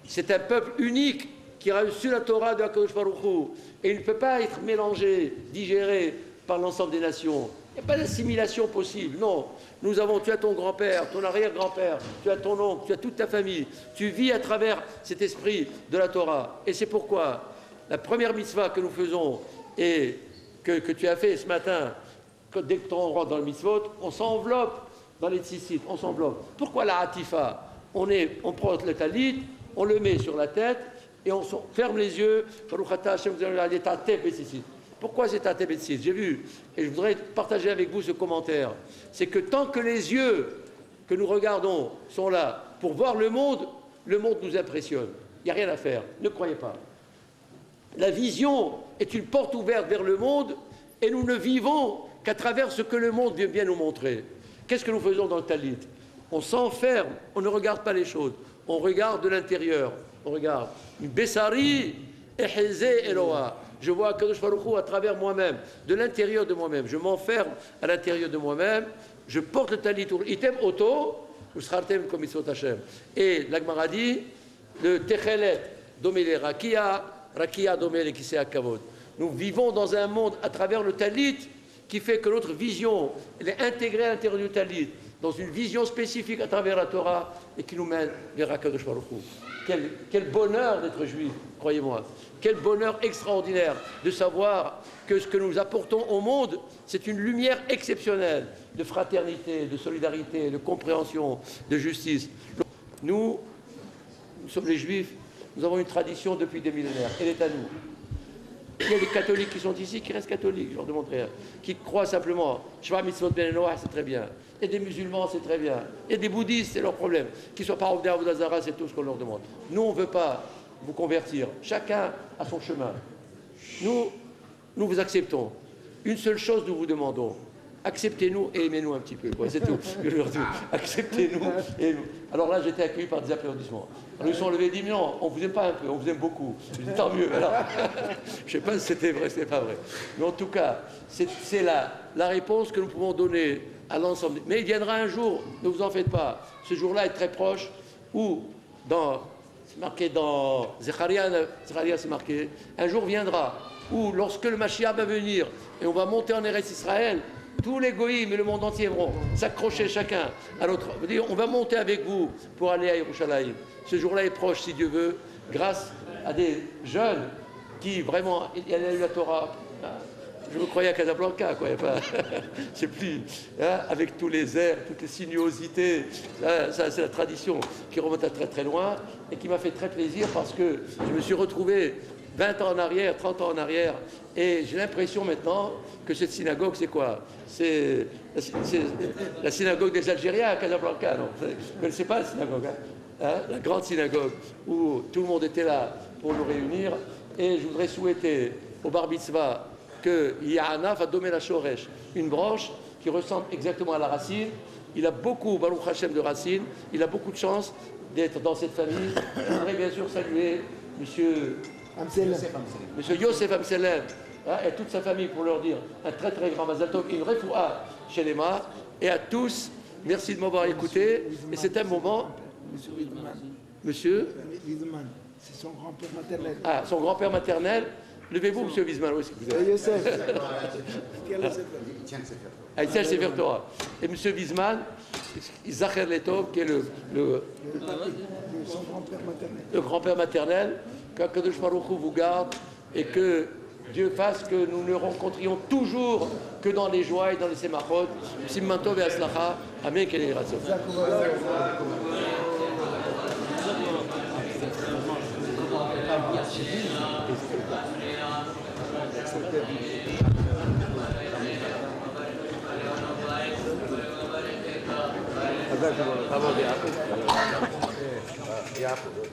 c'est un peuple unique qui a reçu la Torah de HaKadosh Baruch Hu, et il ne peut pas être mélangé, digéré par l'ensemble des nations. Il n'y a pas d'assimilation possible, non. Tu as ton grand-père, ton arrière-grand-père, tu as ton oncle, tu as toute ta famille. Tu vis à travers cet esprit de la Torah. Et c'est pourquoi la première mitzvah que nous faisons et que tu as fait ce matin, dès que on rentre dans le mitzvot, on s'enveloppe dans les tzitzit, on s'enveloppe. Pourquoi la hatifa? On prend le talit, on le met sur la tête et on ferme les yeux. Pourquoi c'est un tébétsis? J'ai vu, et je voudrais partager avec vous ce commentaire. C'est que tant que les yeux que nous regardons sont là pour voir le monde nous impressionne. Il n'y a rien à faire, ne croyez pas. La vision est une porte ouverte vers le monde et nous ne vivons qu'à travers ce que le monde vient bien nous montrer. Qu'est-ce que nous faisons dans le talit? On s'enferme, on ne regarde pas les choses, on regarde de l'intérieur. On regarde. Bessari ehezé Eloa. Je vois Kadosh Baruch Hu à travers moi-même, de l'intérieur de moi-même. Je m'enferme à l'intérieur de moi-même. Je porte le talit. Item auto, ou srartem comme mitzvot Hashem. Et l'Agmara dit, le techelet domele rakia, rakia domele kisei kavod. Nous vivons dans un monde à travers le talit qui fait que notre vision, elle est intégrée à l'intérieur du talit, dans une vision spécifique à travers la Torah et qui nous mène vers HaKadosh Baruch Hu. Quel bonheur d'être juif, croyez-moi. Quel bonheur extraordinaire de savoir que ce que nous apportons au monde, c'est une lumière exceptionnelle de fraternité, de solidarité, de compréhension, de justice. Nous sommes les juifs, nous avons une tradition depuis des millénaires. Elle est à nous. Il y a des catholiques qui sont ici, qui restent catholiques, je leur demanderai, qui croient simplement. Shema mitzvot ben Noah, c'est très bien. Et des musulmans, c'est très bien. Et des bouddhistes, c'est leur problème. Qu'ils ne soient pas revenus à Vodazara, c'est tout ce qu'on leur demande. Nous, on ne veut pas vous convertir. Chacun a son chemin. Nous vous acceptons. Une seule chose, nous vous demandons. Acceptez-nous et aimez-nous un petit peu. C'est tout. Acceptez-nous et aimez-nous. Alors là, j'étais accueilli par des applaudissements. Alors, ils sont levés et dit, non, on ne vous aime pas un peu, on vous aime beaucoup. Je dis, tant mieux. Alors, je ne sais pas si c'était vrai, c'était pas vrai. Mais en tout cas, c'est la réponse que nous pouvons donner à l'ensemble. Mais il viendra un jour, ne vous en faites pas. Ce jour-là est très proche, où, c'est marqué dans Zecharia, c'est marqué, un jour viendra, où lorsque le Mashiach va venir, et on va monter en Eretz Israël, tous les goïms et le monde entier vont s'accrocher chacun à l'autre. On va monter avec vous pour aller à Yerushalayim. Ce jour-là est proche, si Dieu veut, grâce à des jeunes qui vraiment, il y a eu la Torah. Je me croyais à Casablanca, quoi. C'est plus, hein, avec tous les airs, toutes les sinuosités. Ça, c'est la tradition qui remonte à très très loin et qui m'a fait très plaisir parce que je me suis retrouvé 20 ans en arrière, 30 ans en arrière, et j'ai l'impression maintenant que cette synagogue, c'est quoi? C'est la synagogue des Algériens à Casablanca, non? Vous ne connaissez pas la synagogue, hein? La grande synagogue où tout le monde était là pour nous réunir. Et je voudrais souhaiter au Bar Mitzvah qu'il y a un af à Domé la Shoresh, une branche qui ressemble exactement à la racine. Il a beaucoup, Baruch Hashem, de racines. Il a beaucoup de chance d'être dans cette famille. Je voudrais bien sûr saluer Monsieur Yosef Amselem, hein, et toute sa famille pour leur dire un très très grand Mazal Tov et une refoua chez les Ma. Et à tous, merci de m'avoir écouté. Et c'est un moment. Monsieur Wiesmann, c'est son grand-père maternel. Ah, son grand-père maternel. Levez-vous, monsieur Wiesmann, où est-ce que vous êtes? Yosef. Ah, il tient le Sefer Torah. Et monsieur Wiesmann, Zacher Letov, qui est Son grand-père maternel. le grand-père maternel, qu'Akadosh Baruch Hu vous garde et que Dieu fasse que nous ne rencontrions toujours que dans les joies et dans les semachot. Simman Tov et Aslacha. Amen. K'el Ratzon.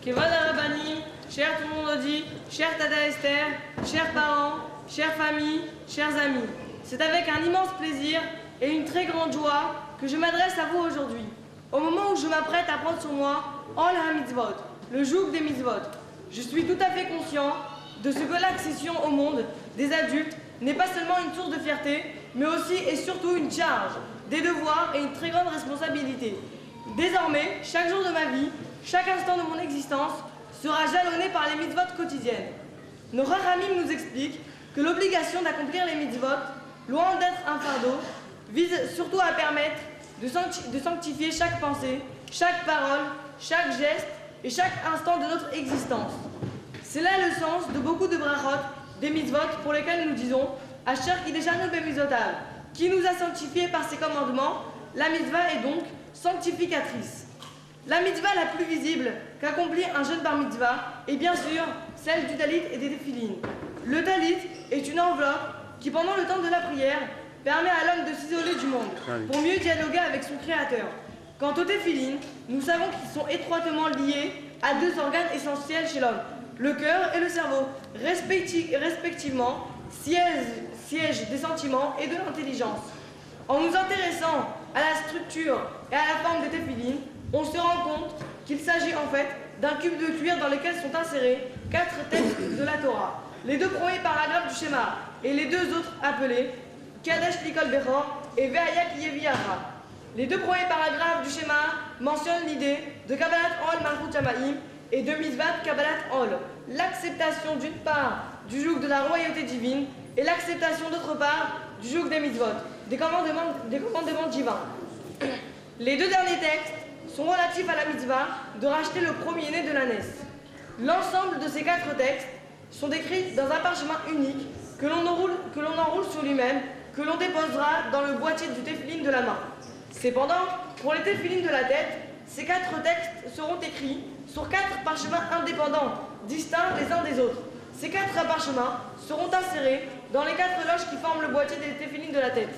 Kevod Arabanim, cher tout le monde dit, cher Tata Esther, chers parents, chères familles, chers amis. C'est avec un immense plaisir et une très grande joie que je m'adresse à vous aujourd'hui. Au moment où je m'apprête à prendre sur moi Ol HaMitzvot, le joug des mitzvot, je suis tout à fait conscient de ce que l'accession au monde des adultes n'est pas seulement une source de fierté, mais aussi et surtout une charge, des devoirs et une très grande responsabilité. Désormais, chaque jour de ma vie, chaque instant de mon existence sera jalonné par les mitzvot quotidiennes. Nos Rachamim nous expliquent que l'obligation d'accomplir les mitzvot, loin d'être un fardeau, vise surtout à permettre de sanctifier chaque pensée, chaque parole, chaque geste et chaque instant de notre existence. C'est là le sens de beaucoup de brachot, des mitzvot pour lesquels nous disons « Asher kideshanu b'mitzvotav » qui nous a sanctifiés par ses commandements. La mitzvah est donc sanctificatrice. La mitzvah la plus visible qu'accomplit un jeune bar mitzvah est bien sûr celle du talit et des téphilines. Le talit est une enveloppe qui, pendant le temps de la prière, permet à l'homme de s'isoler du monde pour mieux dialoguer avec son créateur. Quant aux téphilines, nous savons qu'ils sont étroitement liés à deux organes essentiels chez l'homme, le cœur et le cerveau, respectivement, siège des sentiments et de l'intelligence. En nous intéressant à la structure et à la forme des téphilines, on se rend compte qu'il s'agit en fait d'un cube de cuir dans lequel sont insérés 4 textes de la Torah. Les 2 premiers paragraphes du schéma et les 2 autres appelés Kadesh Likol Bechor et Ve'ayak Yeviara. Les 2 premiers paragraphes du schéma mentionnent l'idée de Kabbalat Ol Malchut Shamaim et de Mitzvat Kabbalat Ol, l'acceptation d'une part du joug de la royauté divine et l'acceptation d'autre part du joug des mitzvot, des commandements divins. Les 2 derniers textes sont relatifs à la mitzvah de racheter le premier-né de la naisse. L'ensemble de ces 4 textes sont décrits dans un parchemin unique que l'on enroule sur lui-même, que l'on déposera dans le boîtier du téphilin de la main. Cependant, pour les téphilines de la tête, ces 4 textes seront écrits sur 4 parchemins indépendants, distincts les uns des autres. Ces 4 parchemins seront insérés dans les 4 loges qui forment le boîtier des téphilines de la tête.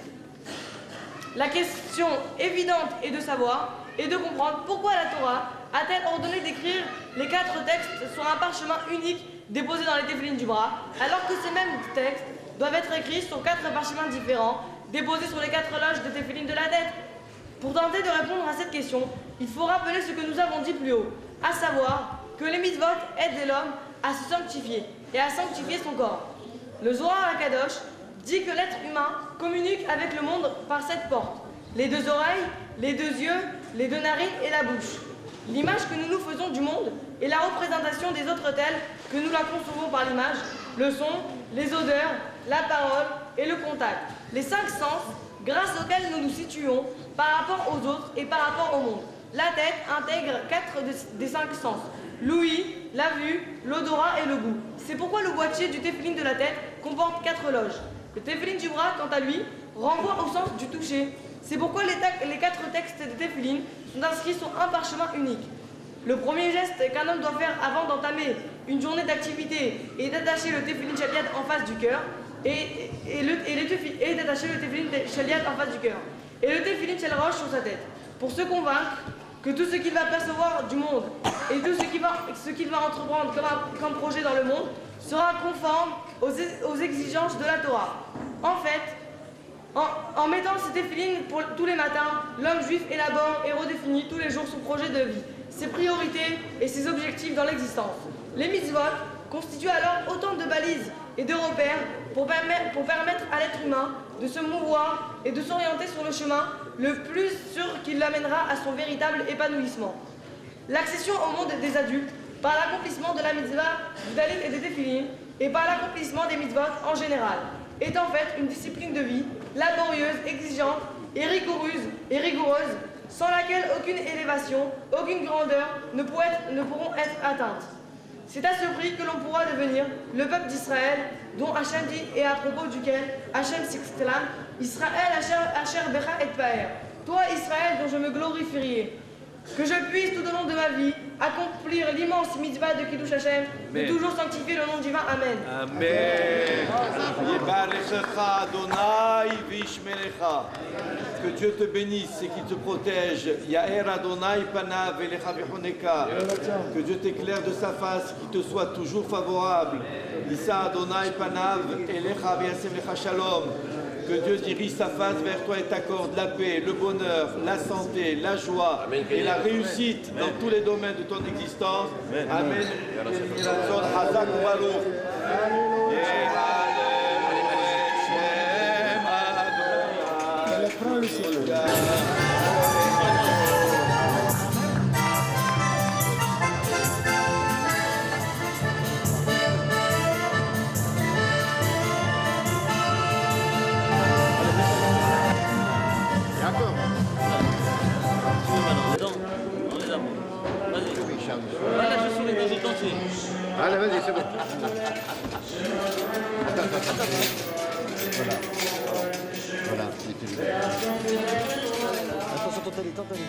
La question évidente est de savoir et de comprendre pourquoi la Torah a-t-elle ordonné d'écrire les 4 textes sur un parchemin unique déposé dans les téphilines du bras, alors que ces mêmes textes doivent être écrits sur 4 parchemins différents, déposés sur les 4 loges des téphilines de la tête. Pour tenter de répondre à cette question, il faut rappeler ce que nous avons dit plus haut, à savoir que les mitzvot aident l'homme à se sanctifier et à sanctifier son corps. Le Zohar HaKadosh dit que l'être humain communique avec le monde par cette porte, les 2 oreilles, les 2 yeux, les 2 narines et la bouche. L'image que nous nous faisons du monde est la représentation des autres telles que nous la concevons par l'image, le son, les odeurs, la parole et le contact. Les 5 sens grâce auxquels nous nous situons par rapport aux autres et par rapport au monde. La tête intègre 4 des 5 sens, l'ouïe, la vue, l'odorat et le goût. C'est pourquoi le boîtier du téphilin de la tête comporte 4 loges. Le téphilin du bras, quant à lui, renvoie au sens du toucher. C'est pourquoi les 4 textes des téphilin sont inscrits sur un parchemin unique. Le premier geste qu'un homme doit faire avant d'entamer une journée d'activité est d'attacher le téphilin shaliat en face du cœur et d'attacher le téphilin shaliat en face du cœur et le téphilin shel roche sur sa tête, pour se convaincre que tout ce qu'il va percevoir du monde et tout ce qu'il va entreprendre comme projet dans le monde sera conforme aux exigences de la Torah. En fait, en mettant ces téphilines pour tous les matins, l'homme juif élabore et redéfinit tous les jours son projet de vie, ses priorités et ses objectifs dans l'existence. Les mitzvot constituent alors autant de balises et de repères pour permettre à l'être humain de se mouvoir et de s'orienter sur le chemin le plus sûr qui l'amènera à son véritable épanouissement. L'accession au monde des adultes par l'accomplissement de la mitzvah, du talit et des téphilines, et par l'accomplissement des mitzvot en général, est en fait une discipline de vie laborieuse, exigeante et rigoureuse, sans laquelle aucune élévation, aucune grandeur ne pourront être atteintes. C'est à ce prix que l'on pourra devenir le peuple d'Israël, dont Hachem dit et à propos duquel Hachem s'exclame Israël Asher Becha et Paer. Toi Israël dont je me glorifierai. Que je puisse tout au long de ma vie accomplir l'immense mitzvah de Kiddush Hashem, de toujours sanctifier le nom divin. Amen. Amen. Yevarechecha Adonai vishmerecha. Que Dieu te bénisse et qu'il te protège. Yaher Adonai panav elecha vechoneka. Que Dieu t'éclaire de sa face, qu'il te soit toujours favorable. Issa Adonai panav elecha v'yasem lecha shalom. Que Dieu dirige sa face vers toi et t'accorde la paix, le bonheur, la santé, la joie et la réussite dans tous les domaines de ton existence. Amen. Hazak Baruch. Voilà, je souris dans le entier. Allez, vas-y, c'est bon. Voilà. Attention, tente-allez.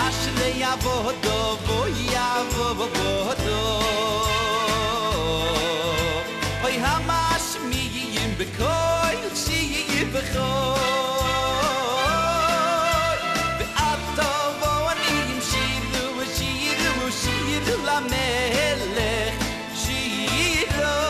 אשרי עבודו בו יעבודו אוי המשמיעים בכל שיעי בכל ואת תבוא עניים שירו שירו שירו למלך שירו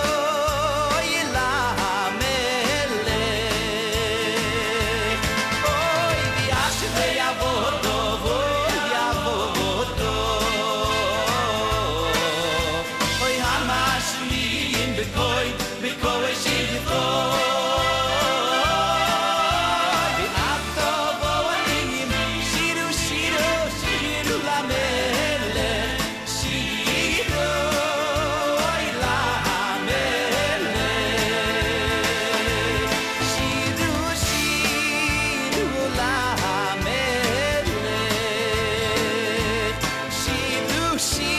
she